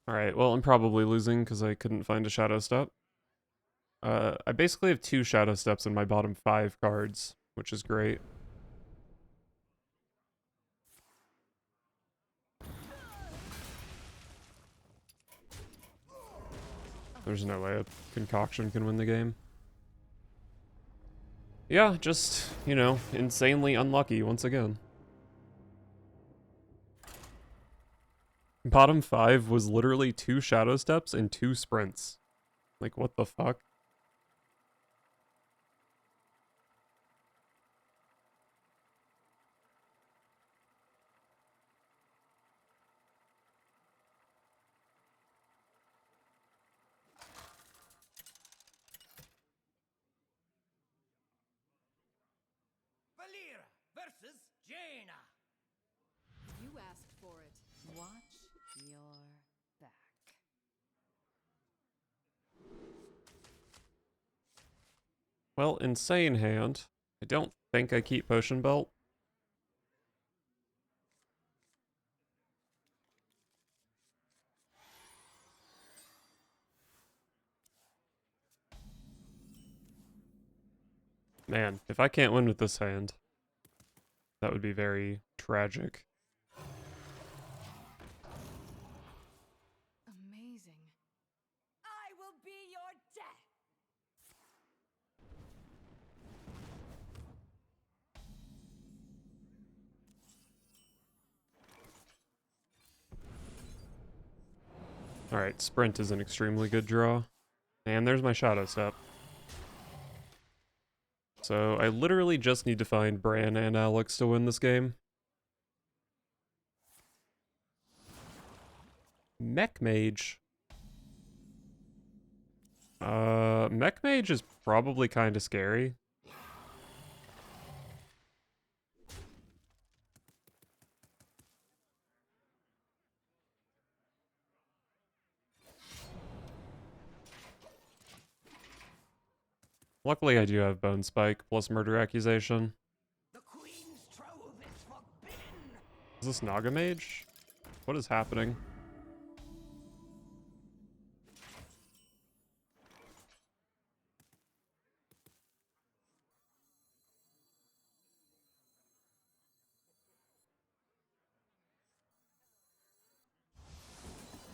Alright, well, I'm probably losing because I couldn't find a Shadow Step. I basically have 2 Shadow Steps in my bottom 5 cards, which is great. There's no way a Concoction can win the game. Yeah, just, you know, insanely unlucky once again. Bottom 5 was literally 2 Shadow Steps and 2 sprints. Like, what the fuck? Valera versus Jaina. You asked for it. Watch your back. Well, insane hand. I don't think I keep potion belt. Man, if I can't win with this hand, that would be very tragic. Amazing. I will be your death. Alright, sprint is an extremely good draw. And there's my shadow step. So I literally just need to find Bran and Alex to win this game. Mech Mage. Mech Mage is probably kind of scary. Luckily I do have Bone Spike plus Murder Accusation. The Queen's trove is forbidden. Is this Naga Mage? What is happening?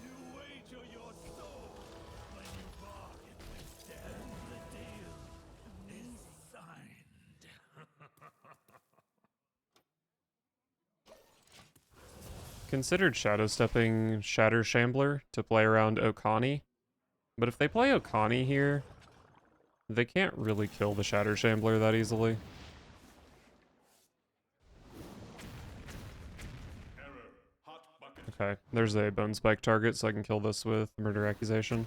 You wager your soul when you bargain with death. The deal is signed. Considered shadow stepping Shatter Shambler to play around Okani. But if they play Okani here, they can't really kill the Shatter Shambler that easily. Error. Hot bucket. Okay, there's a Bone Spike target, so I can kill this with Murder Accusation.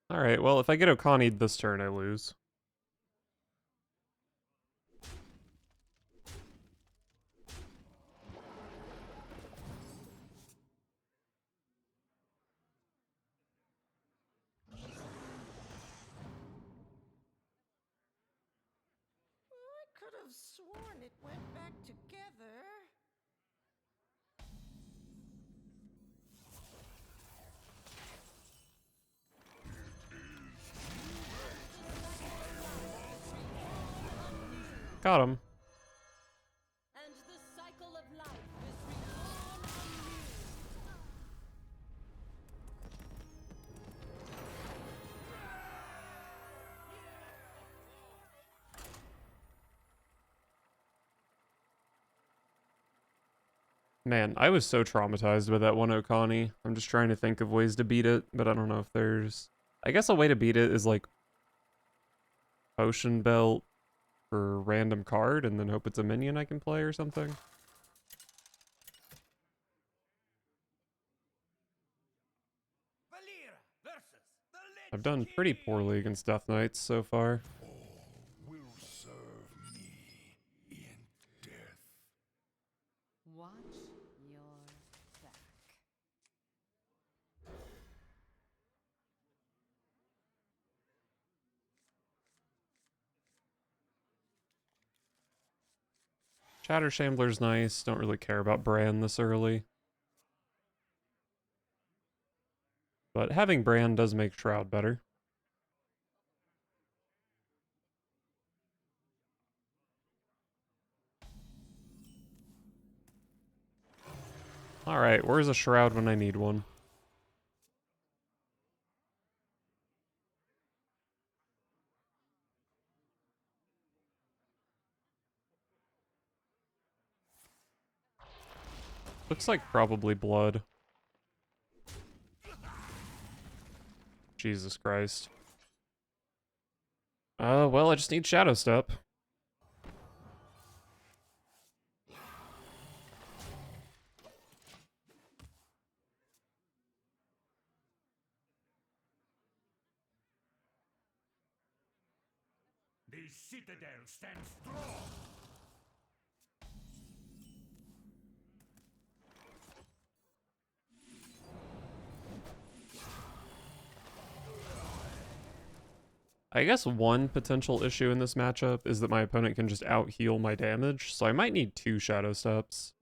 Alright, well, if I get Okani'd this turn, I lose. I could have sworn it went back together. Got him. And the cycle of life is reborn anew. Man, I was so traumatized by that one Okani. I'm just trying to think of ways to beat it, but I don't know if there's... I guess a way to beat it is like Potion Belt for random card and then hope it's a minion I can play or something. Valera versus the I've done pretty poorly against Death Knights so far. Will serve me in death. Watch your back. Shatter Shambler's nice. Don't really care about Bran this early. But having Bran does make Shroud better. Alright, where's a Shroud when I need one? Looks like probably blood. Jesus Christ. Well, I just need Shadow Step. The citadel stands strong. I guess one potential issue in this matchup is that my opponent can just out-heal my damage, so I might need 2 Shadow Steps.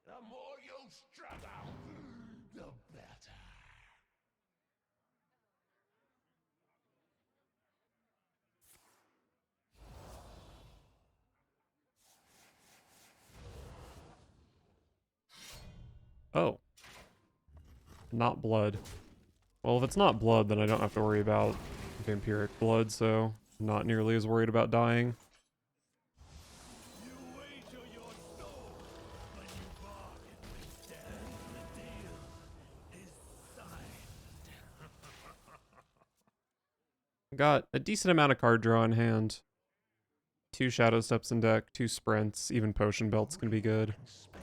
The more you struggle, the better. Oh. Not blood. Well, if it's not blood, then I don't have to worry about vampiric blood, so I'm not nearly as worried about dying. You wager your soul, but you bargain with death. The deal is signed. Got a decent amount of card draw in hand. 2 Shadow Steps in deck, 2 sprints, even Potion Belts can be good. Spell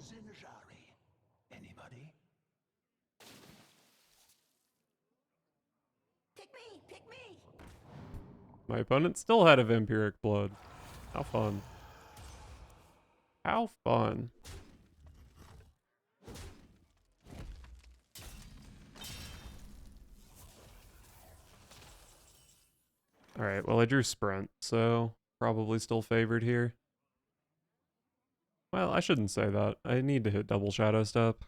Zinjari. Anybody? Pick me! Pick me! My opponent still had a vampiric blood. How fun. How fun. Alright, well I drew Sprint, so probably still favored here. Well, I shouldn't say that. I need to hit double Shadow Step.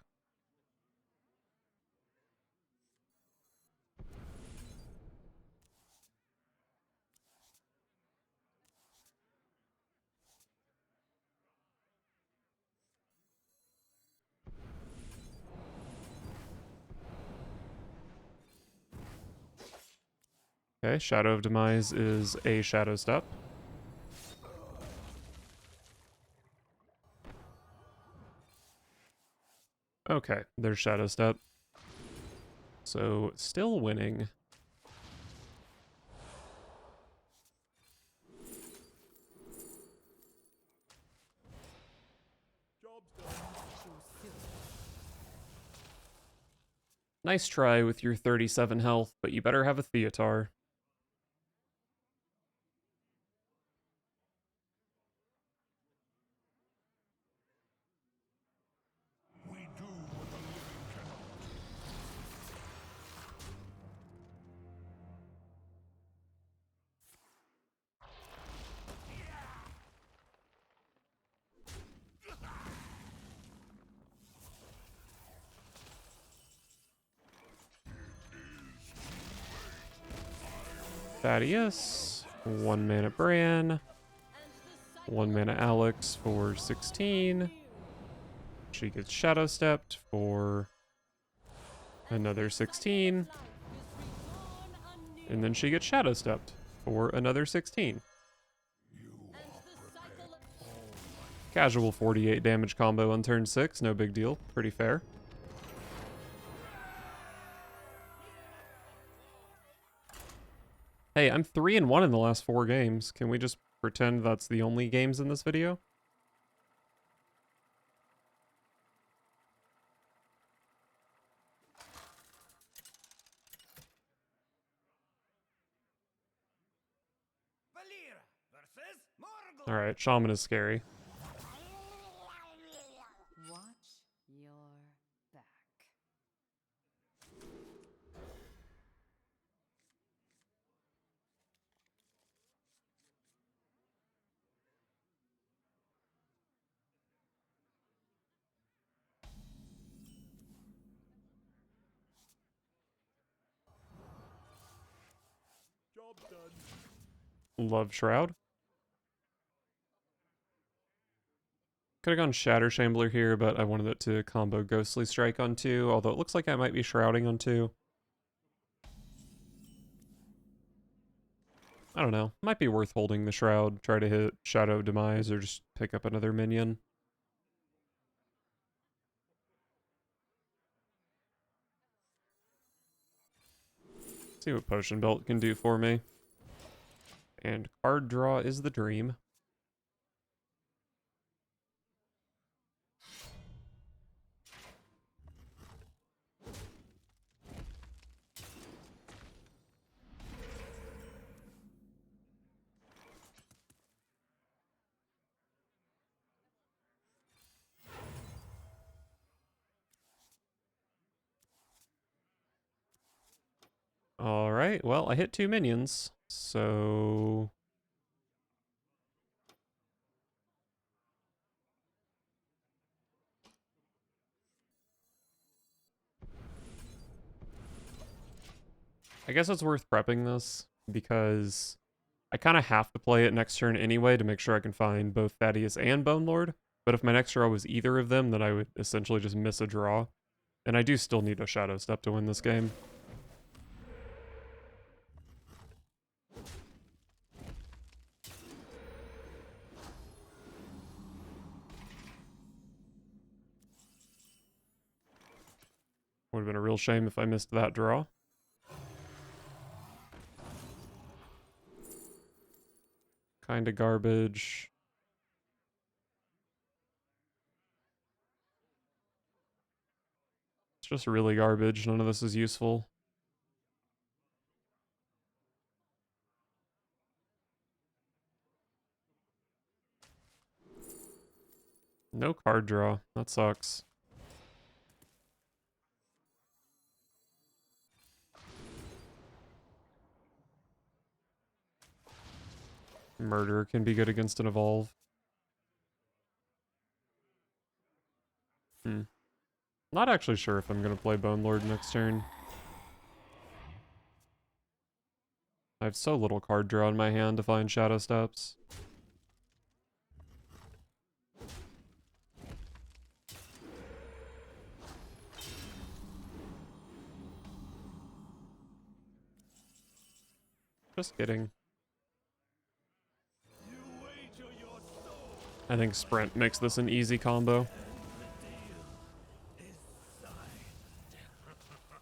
Okay, Shadow of Demise is a Shadow Step. Okay, there's Shadow Step. So, still winning. Job's done. Nice try with your 37 health, but you better have a Theatar. We do what the living cannot. Thaddius, 1 mana Bran, 1 mana Alex for 16. She gets Shadow Stepped for another 16. And then she gets Shadow Stepped for another 16. Casual 48 damage combo on turn 6, no big deal, pretty fair. Hey, I'm 3-1 in the last 4 games. Can we just pretend that's the only games in this video? Valera versus Morgul. Alright, Shaman is scary. Watch your back. Job's done. Love Shroud. Could have gone Shatter Shambler here, but I wanted it to combo Ghostly Strike on 2, although it looks like I might be Shrouding on 2. I don't know. Might be worth holding the Shroud, try to hit Shadow Demise, or just pick up another minion. See what Potion Belt can do for me. And card draw is the dream. Alright, well, I hit 2 minions, so... I guess it's worth prepping this, because I kind of have to play it next turn anyway to make sure I can find both Thaddius and Bone Lord, but if my next draw was either of them, then I would essentially just miss a draw. And I do still need a Shadow Step to win this game. Would have been a real shame if I missed that draw. Kinda garbage. It's just really garbage. None of this is useful. No card draw. That sucks. Murder can be good against an evolve. Not actually sure if I'm going to play Bone Lord next turn. I have so little card draw in my hand to find Shadow Steps. Just kidding. I think Sprint makes this an easy combo.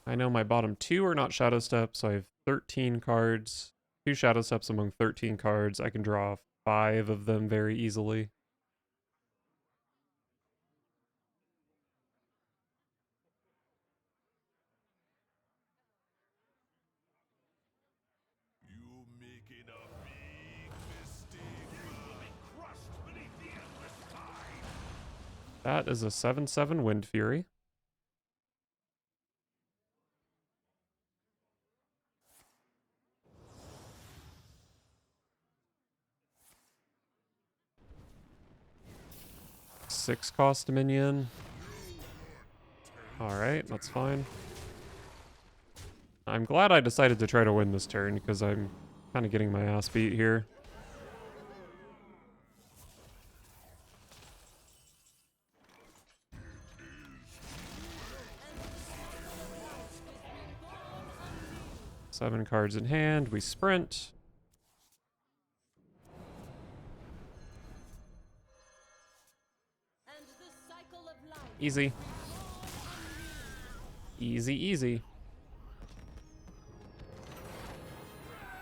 I know my bottom 2 are not Shadow Steps, so I have 13 cards. 2 Shadow Steps among 13 cards. I can draw 5 of them very easily. You making a big mistake. You'll be crushed beneath the endless tide. That is a 7/7 Wind Fury. Six cost minion. Alright, that's fine. I'm glad I decided to try to win this turn, because I'm kind of getting my ass beat here. Seven cards in hand, we sprint. And the cycle of life. Easy. Easy, easy.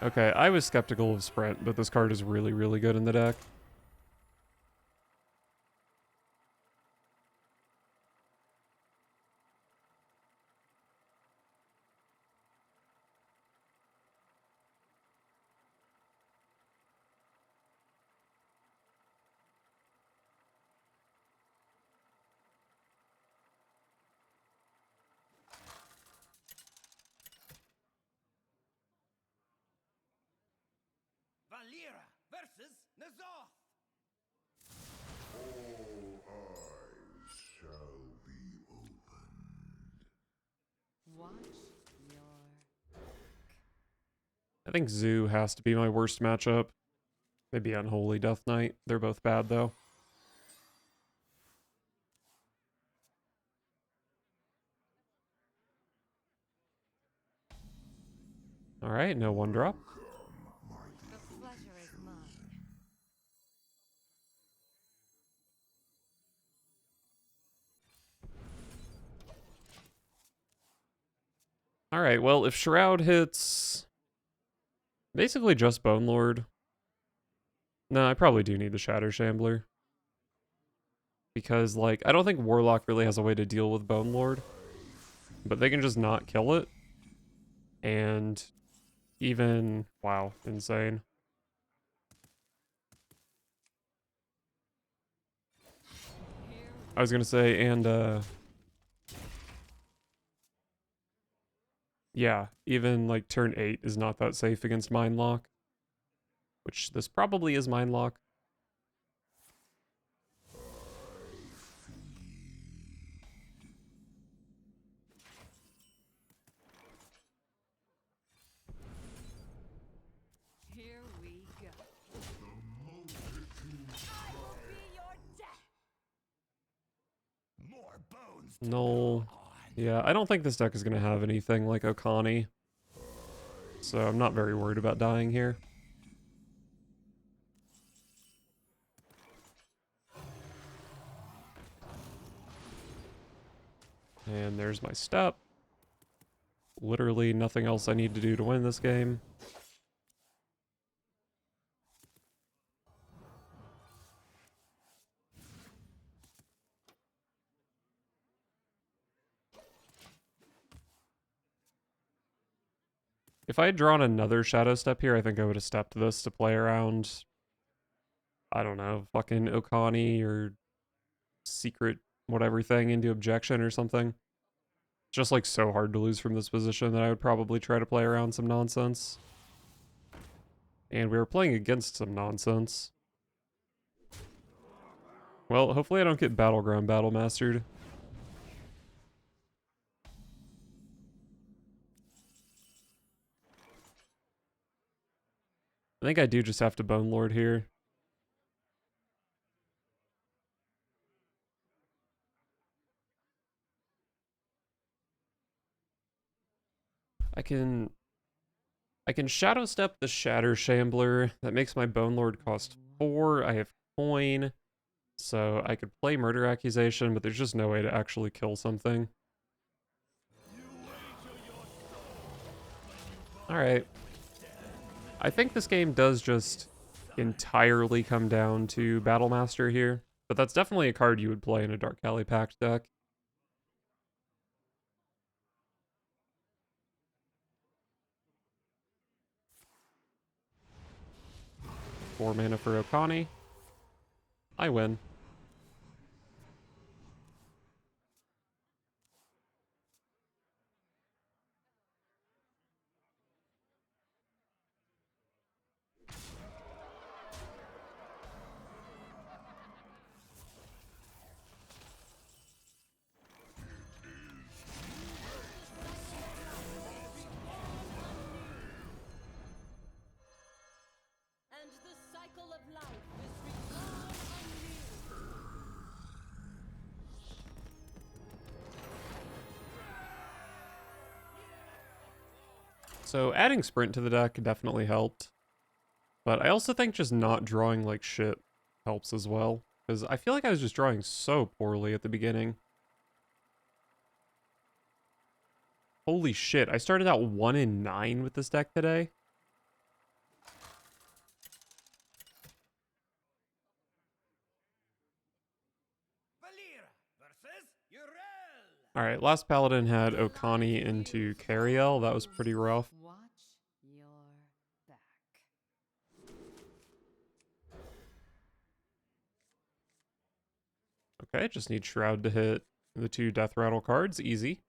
Okay, I was skeptical of Sprint, but this card is really, really good in the deck. Valera versus Nazoth. All eyes shall be opened. Watch your I think Zoo has to be my worst matchup. Maybe Unholy Death Knight. They're both bad, though. Alright, no one drop. Alright, well, if Shroud hits basically just Bone Lord. No, I probably do need the Shatter Shambler. Because, like, I don't think Warlock really has a way to deal with Bone Lord. But they can just not kill it. And even... Wow, insane. I was gonna say, and, yeah, even, like, turn 8 is not that safe against Mind Lock. Which this probably is Mind Lock. Here we go. Be your death. More bones. No. Yeah, I don't think this deck is going to have anything like Okani. So I'm not very worried about dying here. And there's my step. Literally nothing else I need to do to win this game. If I had drawn another Shadow Step here, I think I would have stepped this to play around, I don't know, fucking Okani or secret whatever thing into objection or something. Just like so hard to lose from this position that I would probably try to play around some nonsense. And we were playing against some nonsense. Well, hopefully I don't get Battleground Battle Mastered. I think I do just have to Bone Lord here. I can Shadow Step the Shatter Shambler. That makes my Bone Lord cost 4. I have coin. So I could play Murder Accusation, but there's just no way to actually kill something. Alright. I think this game does just entirely come down to Battlemaster here. But that's definitely a card you would play in a Dark Alley Pact deck. Four mana for Okani. I win. And the cycle of life is reborn anew. So adding Sprint to the deck definitely helped. But I also think just not drawing like shit helps as well. Because I feel like I was just drawing so poorly at the beginning. Holy shit, I started out 1 in 9 with this deck today. Valera versus Urel. Alright, last Paladin had Okani into Cariel. That was pretty rough. Watch your back. Okay, just need Shroud to hit the 2 Death Rattle cards. Easy.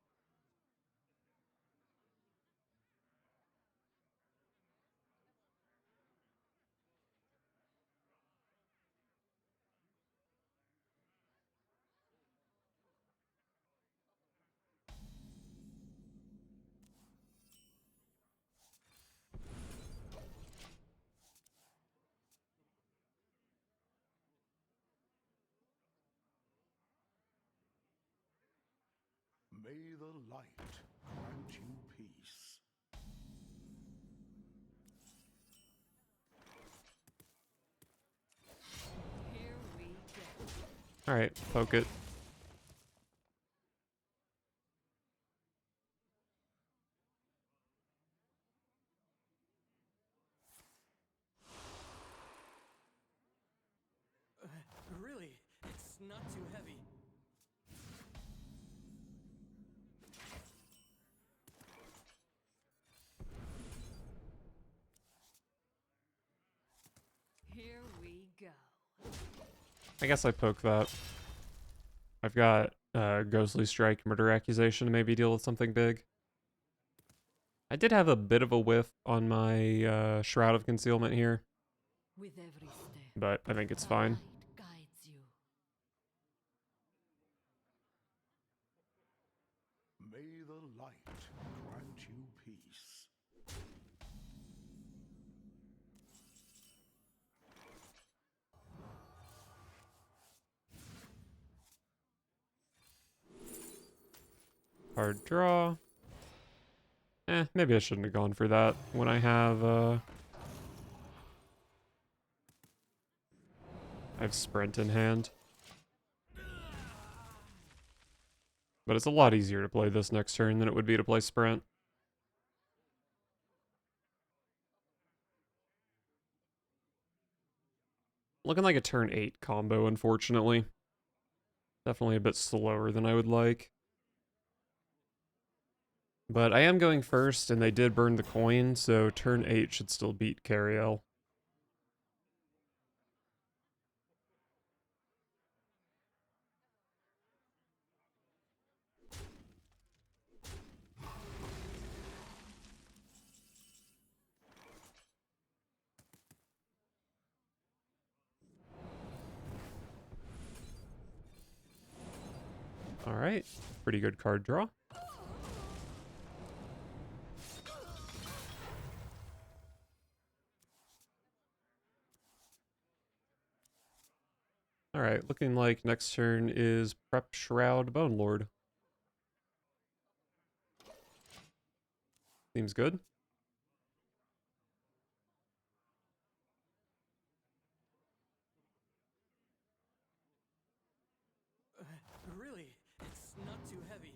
May the light grant you peace. Here we go. Alright, poke it. too heavy. Here we go. I guess I poke that. I've got Ghostly Strike, Murder Accusation to maybe deal with something big. I did have a bit of a whiff on my Shroud of Concealment here, With every step, but I think it's the fine. light guides you. May the light grant you peace. Hard draw. Maybe I shouldn't have gone for that when I have Sprint in hand. But it's a lot easier to play this next turn than it would be to play Sprint. Looking like a turn 8 combo, unfortunately. Definitely a bit slower than I would like. But I am going first, and they did burn the coin, so turn 8 should still beat Cariel. Alright, pretty good card draw. Alright, looking like next turn is Prep Shroud Bone Lord. Seems good. Really? It's not too heavy.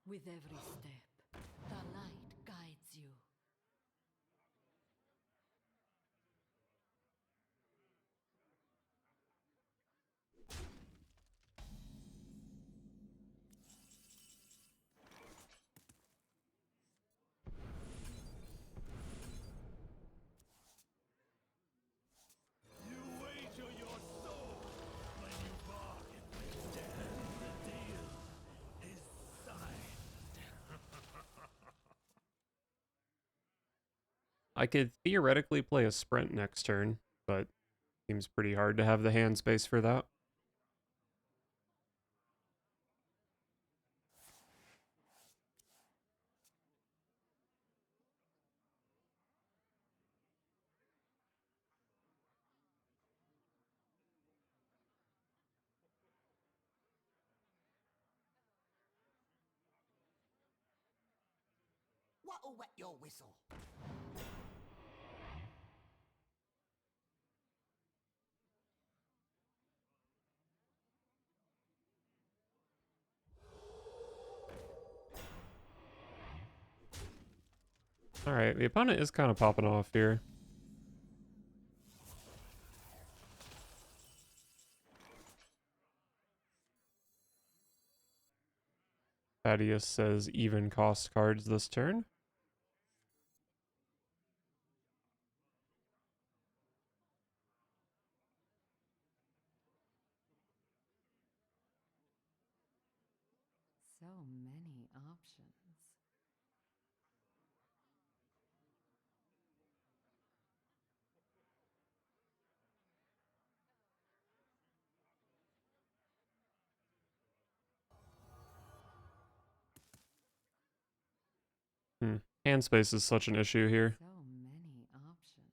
With every step, the light guides you. You wager your soul when you bargain with death. The deal is signed. I could theoretically play a Sprint next turn, but seems pretty hard to have the hand space for that. What'll wet your whistle? Alright, the opponent is kind of popping off here. Thaddius says even cost cards this turn. So many options. Hand space is such an issue here. So many options.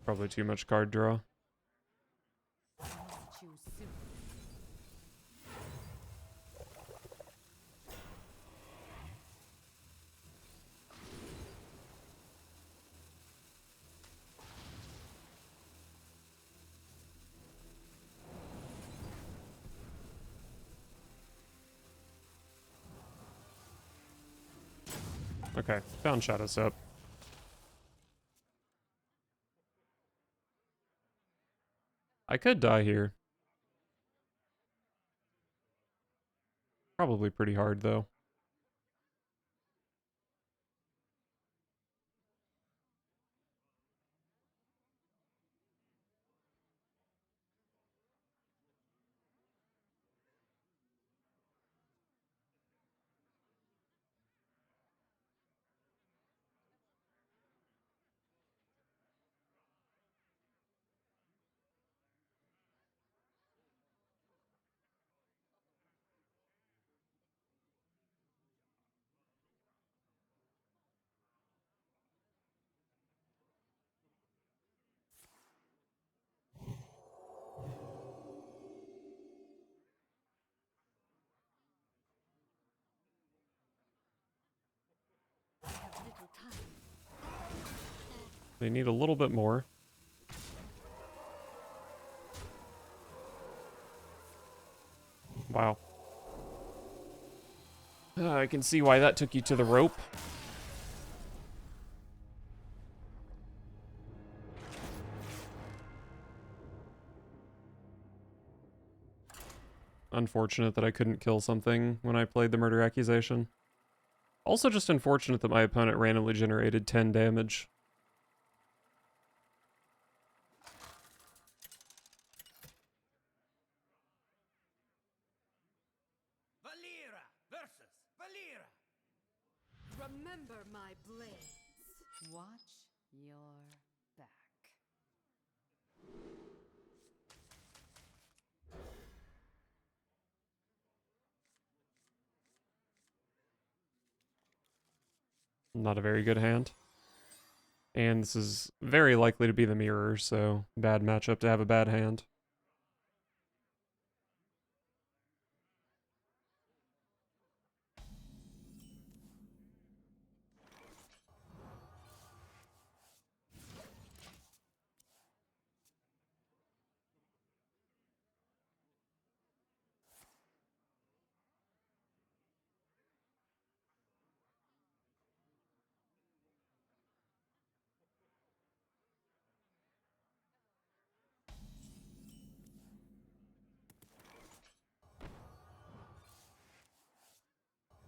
Probably too much card draw. I must choose soon. Okay, found Shadow Step. I could die here. Probably pretty hard, though. I have little time. They need a little bit more. Wow. I can see why that took you to the rope. Unfortunate that I couldn't kill something when I played the murder accusation. Also just unfortunate that my opponent randomly generated 10 damage. Valera versus Valera. Remember my blades. Watch your back. Not a very good hand. And this is very likely to be the mirror, so bad matchup to have a bad hand.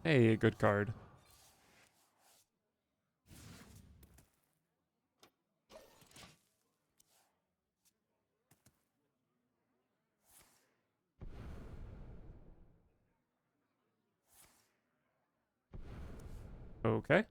Hey, a good card. Okay.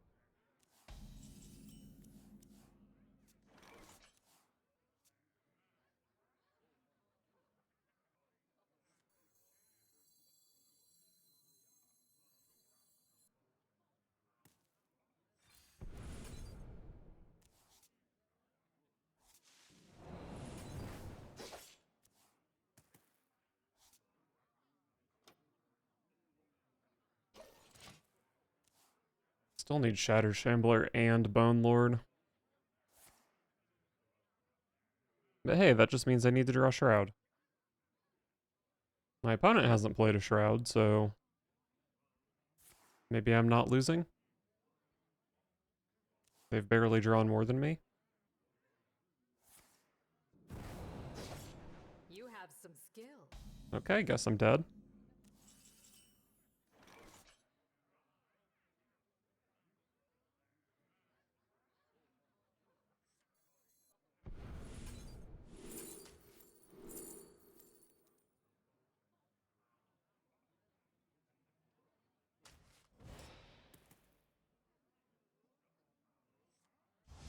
Still need Shatter Shambler and Bone Lord. But hey, that just means I need to draw Shroud. My opponent hasn't played a Shroud, so maybe I'm not losing. They've barely drawn more than me. You have some skill. Okay, guess I'm dead.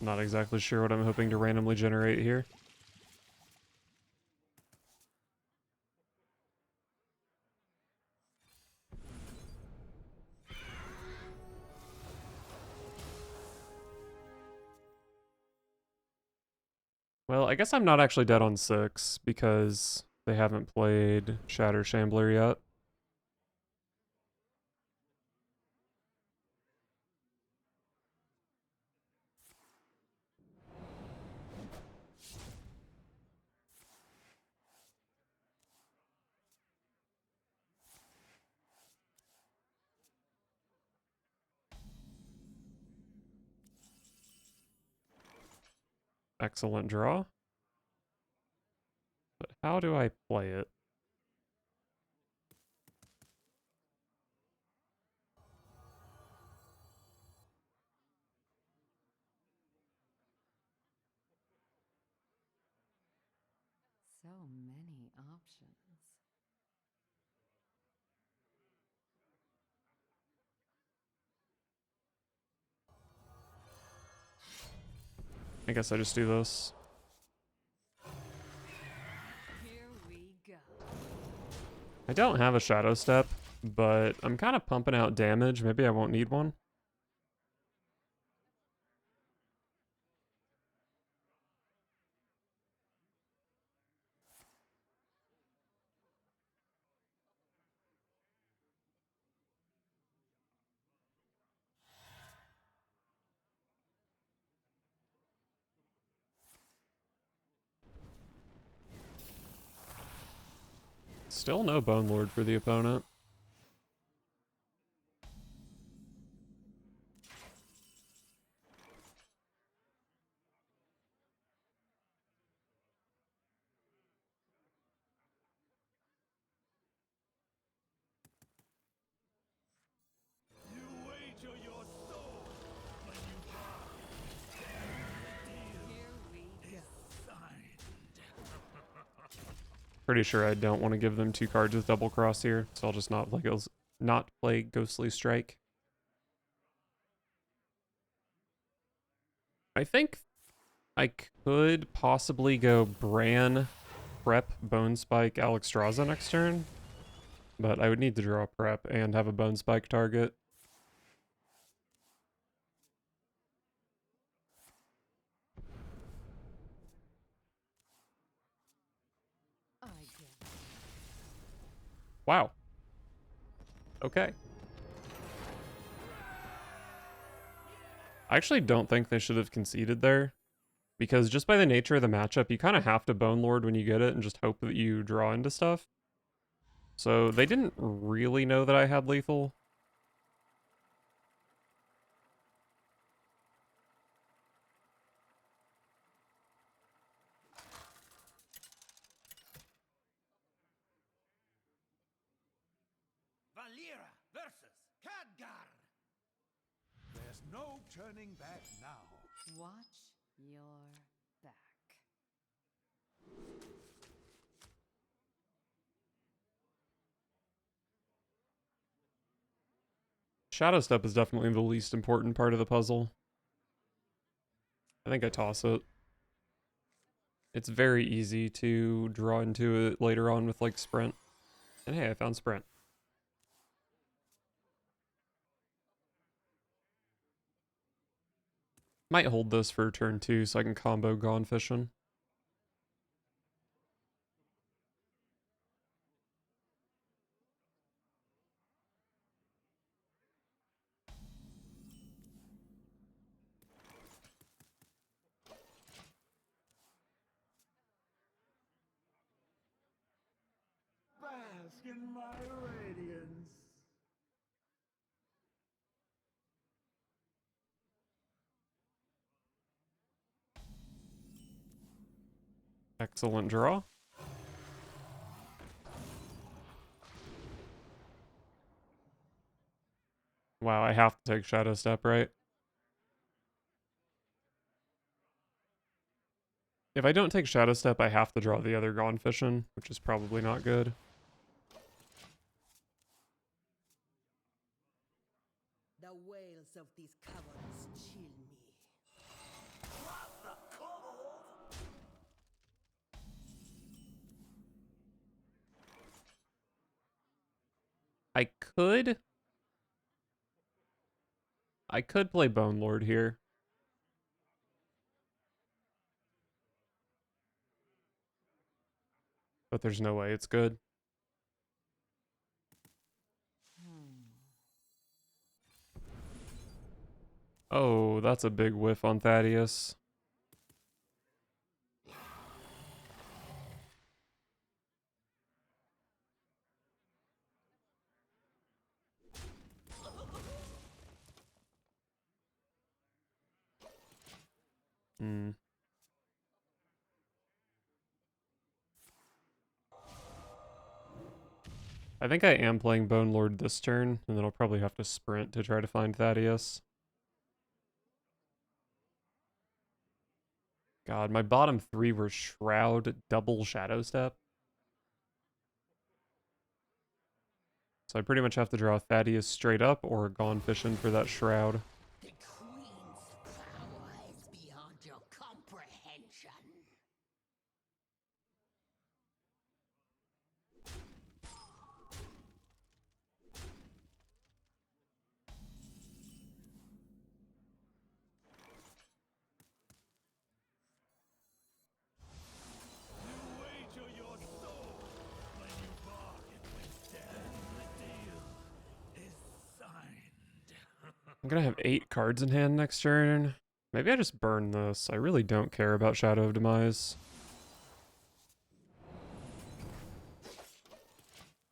Not exactly sure what I'm hoping to randomly generate here. Well, I guess I'm not actually dead on 6 because they haven't played Shatter Shambler yet. Excellent draw. But how do I play it? So many options. I guess I just do this. Here we go. I don't have a Shadow Step, but I'm kind of pumping out damage. Maybe I won't need one. Still no Bone Lord for the opponent. You wager your soul when you bargain. Here we go. Signed. Pretty sure I don't want to give them 2 cards with double cross here, so I'll just not play Ghostly Strike. I think I could possibly go Bran, Prep, Bone Spike, Alexstrasza next turn, but I would need to draw a Prep and have a Bone Spike target. I get it. Wow. Okay. I actually don't think they should have conceded there, because just by the nature of the matchup, you kind of have to Bone Lord when you get it and just hope that you draw into stuff. So they didn't really know that I had lethal. Valera versus Khadgar. There's no turning back now. Watch your back. Shadow Step is definitely the least important part of the puzzle. I think I toss it. It's very easy to draw into it later on with like Sprint. And hey, I found Sprint. Might hold this for turn 2 so I can combo Gone Fishing. Bask in my radiance. Excellent draw. Wow, I have to take Shadow Step, right? If I don't take Shadow Step, I have to draw the other Gone Fishing, which is probably not good. The wails of these caverns chill me. I could... I could play Bone Lord here. But there's no way it's good. Oh, that's a big whiff on Thaddius. Hmm. I think I am playing Bone Lord this turn, and then I'll probably have to sprint to try to find Thaddius. God, my bottom three were Shroud, double Shadow Step. So I pretty much have to draw Thaddius straight up or Gone Fishing for that Shroud. The Queen's power is beyond your comprehension. You wager your soul when you bargain with death. The deal is signed. I'm gonna have 8 cards in hand next turn. Maybe I just burn this. I really don't care about Shadow of Demise.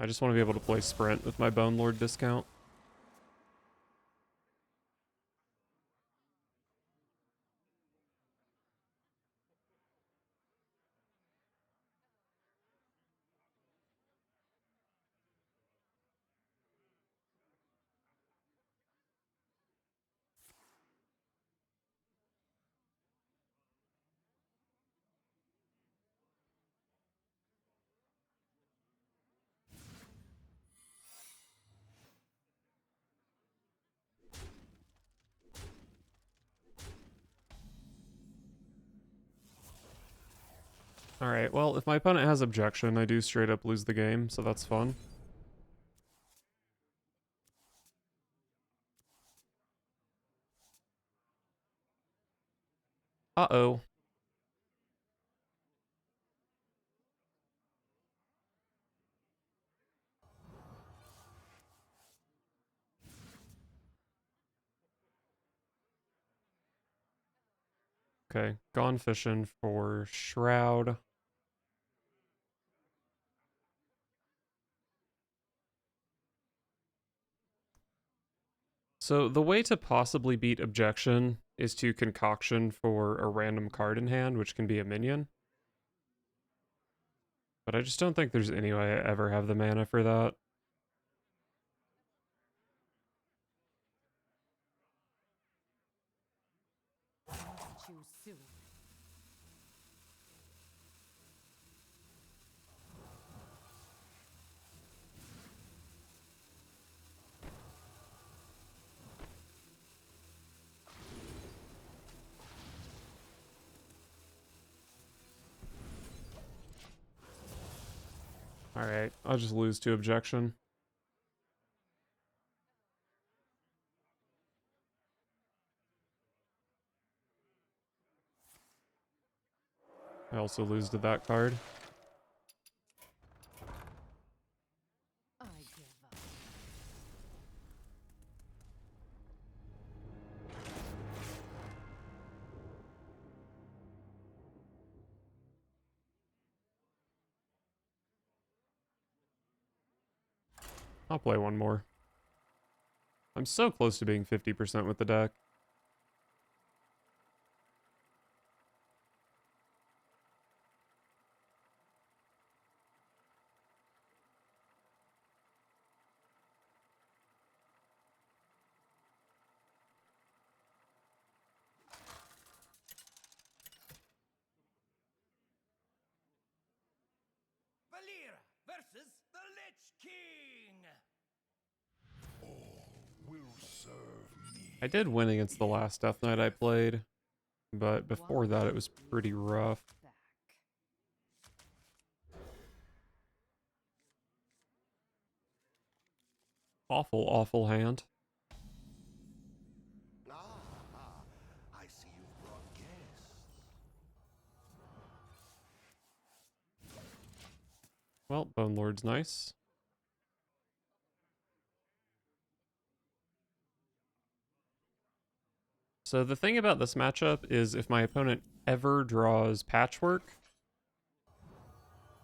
I just want to be able to play Sprint with my Bone Lord discount. Alright, well, if my opponent has objection, I do straight up lose the game, so that's fun. Uh-oh. Okay, Gone Fishing for Shroud. So the way to possibly beat objection is to concoction for a random card in hand, which can be a minion. But I just don't think there's any way I ever have the mana for that. Choose soon. Alright, I'll just lose to objection. I also lose to that card. I give up. I'll play one more. I'm so close to being 50% with the deck. Valera versus the Lich King. Will serve me. I did win against the last Death Knight I played, but before that it was pretty rough. Back. Awful, awful hand. I see you've brought guests. Well, Bone Lord's nice. So the thing about this matchup is if my opponent ever draws Patchwork,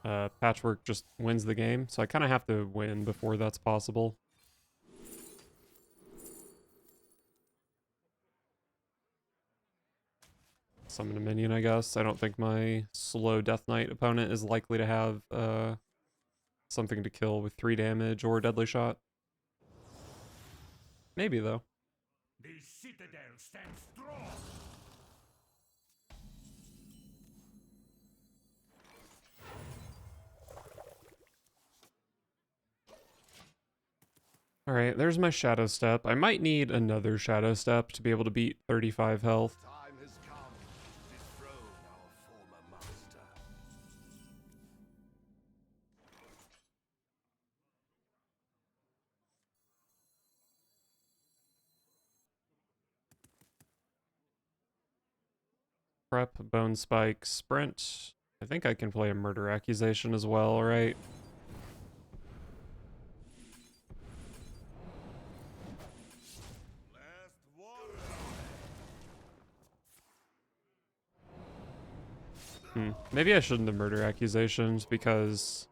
Patchwork just wins the game. So I kind of have to win before that's possible. Summon a minion, I guess. I don't think my slow Death Knight opponent is likely to have something to kill with 3 damage or deadly shot. Maybe though. The citadel stands strong. Alright, there's my Shadow Step. I might need another Shadow Step to be able to beat 35 health. Time has come to dethrone our former master. Prep, Bone Spike, Sprint. I think I can play a Murder Accusation as well, right? Last warrior. Maybe I shouldn't have Murder Accusations because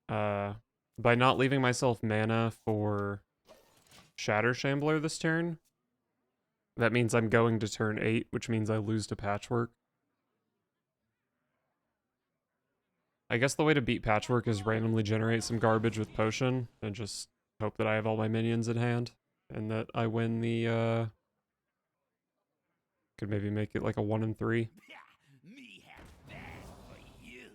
by not leaving myself mana for Shatter Shambler this turn, that means I'm going to turn 8, which means I lose to Patchwork. I guess the way to beat Patchwork is randomly generate some garbage with Potion and just hope that I have all my minions in hand and that I win the, could maybe make it like a 1 and 3. Me have that for you.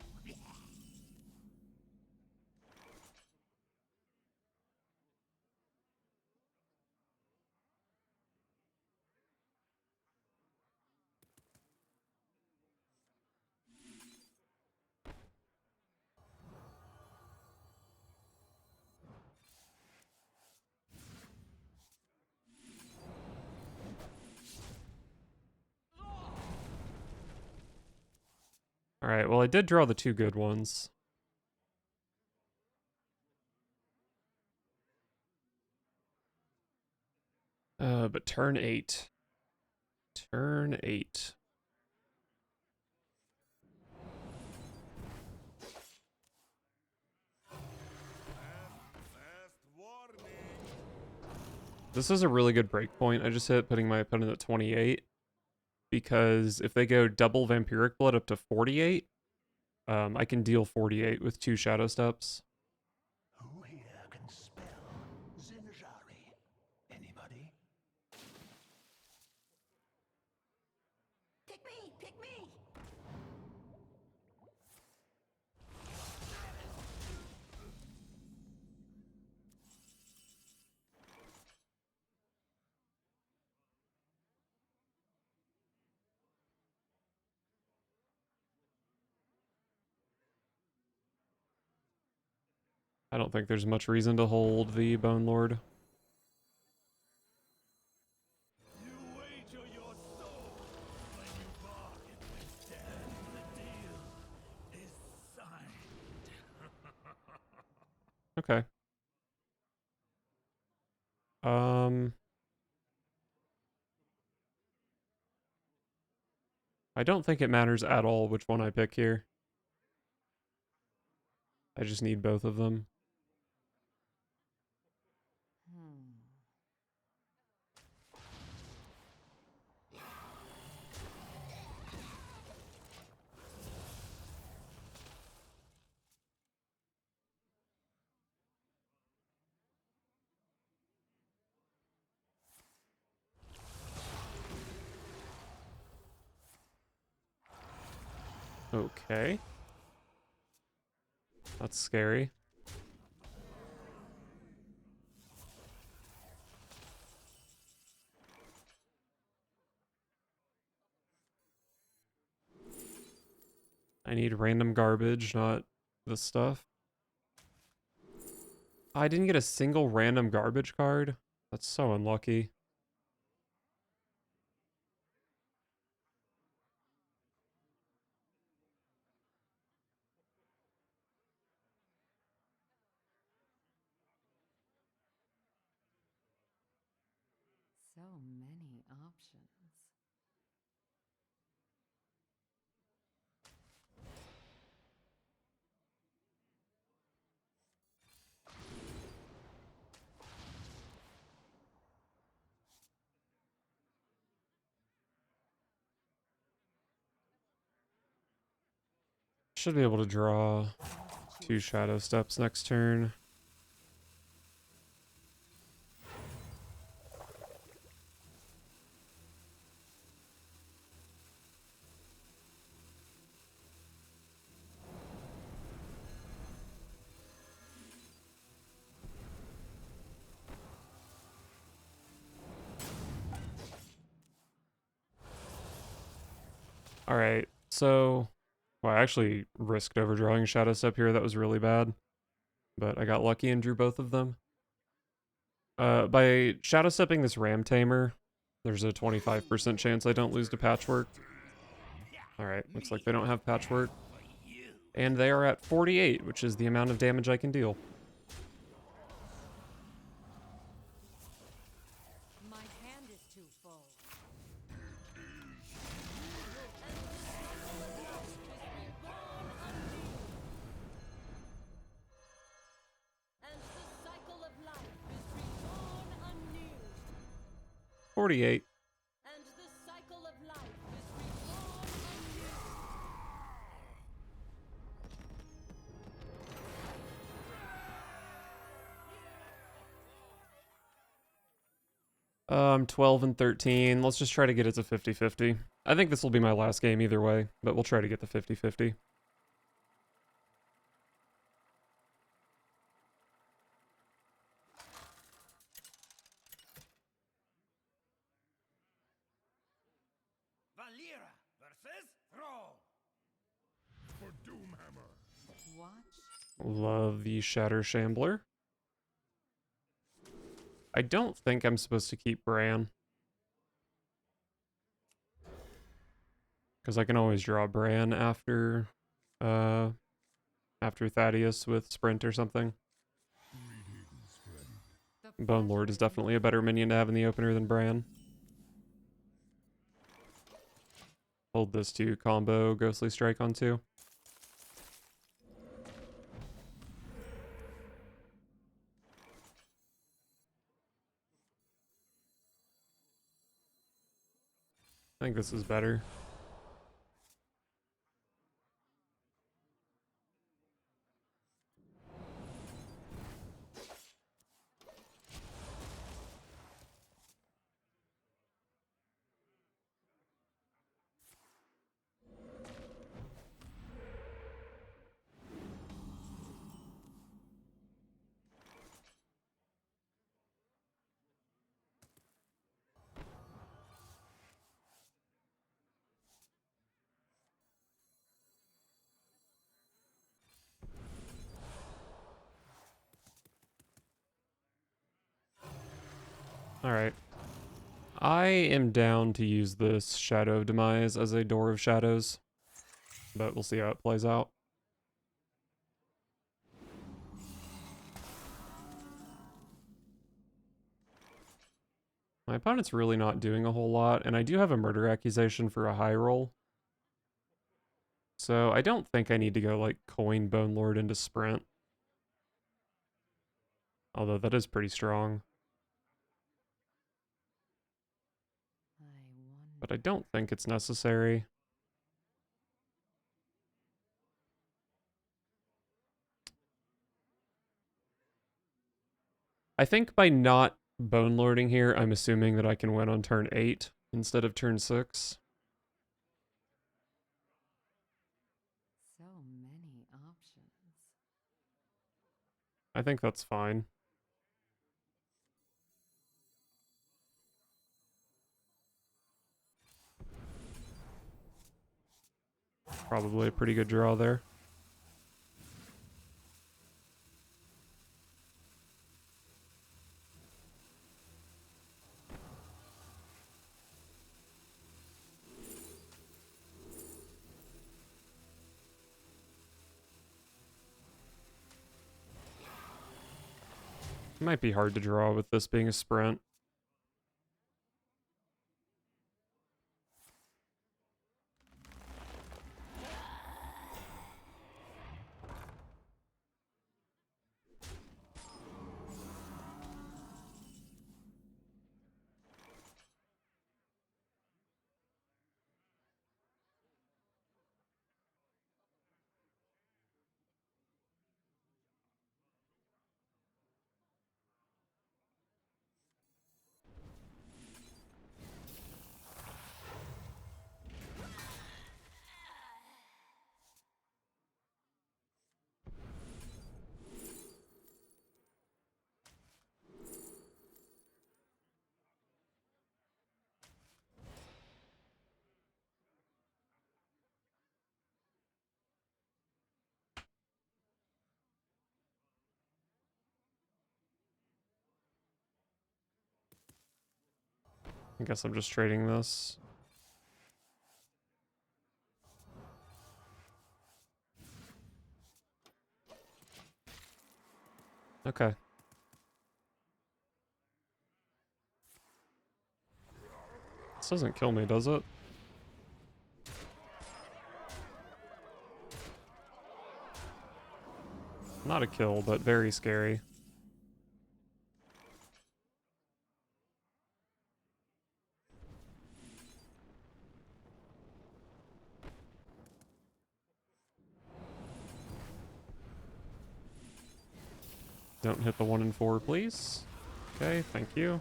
Alright, well I did draw the 2 good ones. But turn 8. Turn 8. Last warning. This is a really good breakpoint I just hit, putting my opponent at 28. Because if they go double Vampiric Blood up to 48, I can deal 48 with 2 Shadow Steps. Who here can spell Zinjari? Anybody? Pick me! Pick me! I don't think there's much reason to hold the Bone Lord. You wager your soul when you bargain with death. The deal is signed. Okay. I don't think it matters at all which one I pick here. I just need both of them. Okay. That's scary. I need random garbage, not this stuff. I didn't get a single random garbage card. That's so unlucky. So many options. Should be able to draw. I want to 2 shadow steps next turn. Alright, so... Well, I actually risked overdrawing Shadow Step here. That was really bad. But I got lucky and drew both of them. By Shadow Stepping this Ram Tamer, there's a 25% chance I don't lose to Patchwork. Alright, looks like they don't have Patchwork. And they are at 48, which is the amount of damage I can deal. My hand is too full. And the cycle of life is reborn anew. 48. And the cycle of life is reborn anew. 12 and 13. Let's just try to get it to 50-50. I think this will be my last game either way, but we'll try to get the 50-50. Valera versus Throw. For Doomhammer. Watch. Love the Shatter Shambler. I don't think I'm supposed to keep Bran. Because I can always draw Bran after Thaddius with Sprint or something. Bone Lord is definitely a better minion to have in the opener than Bran. Hold this to combo Ghostly Strike on 2. I think this is better. Alright. I am down to use this Shadow of Demise as a Door of Shadows, but we'll see how it plays out. My opponent's really not doing a whole lot, and I do have a murder accusation for a high roll. So I don't think I need to go like coin Bone Lord into Sprint. Although that is pretty strong. But I don't think it's necessary. I think by not Bone Lording here, I'm assuming that I can win on turn 8 instead of turn 6. So many options. I think that's fine. Probably a pretty good draw there. Might be hard to draw with this being a sprint. I guess I'm just trading this. Okay. This doesn't kill me, does it? Not a kill, but very scary. Don't hit the 1 and 4, please. Okay, thank you.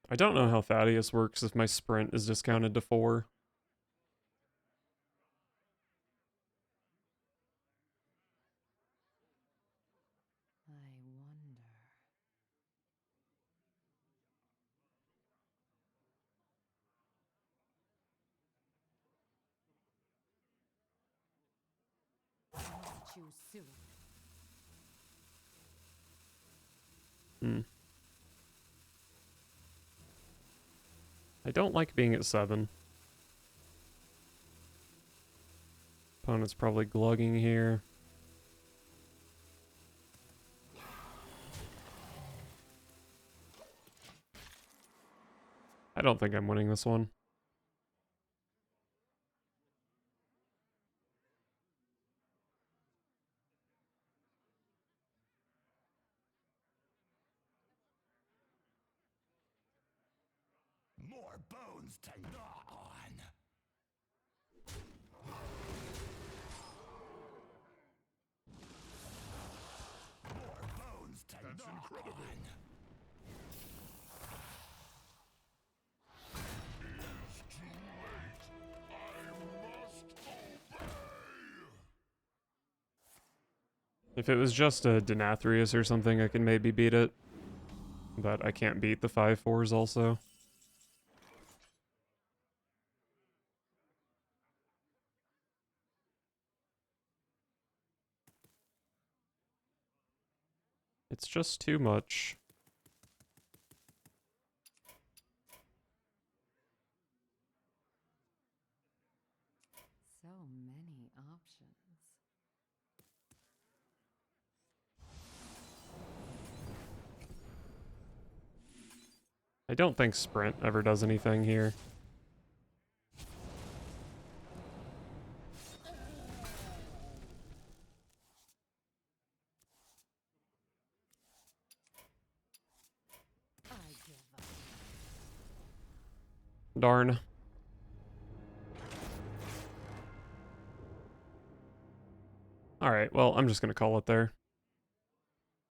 I don't know how Thaddius works if my sprint is discounted to 4. I wonder. I choose soon. Hmm. I don't like being at 7. Opponent's probably glugging here. I don't think I'm winning this one. More bones to gnaw on. More bones to That's gnaw incredible. on. It's too late. I must obey. If it was just a Denathrius or something, I can maybe beat it. But I can't beat the 5/4s also. It's just too much. So many options. I don't think sprint ever does anything here. I give up. Darn. Alright, well, I'm just gonna call it there.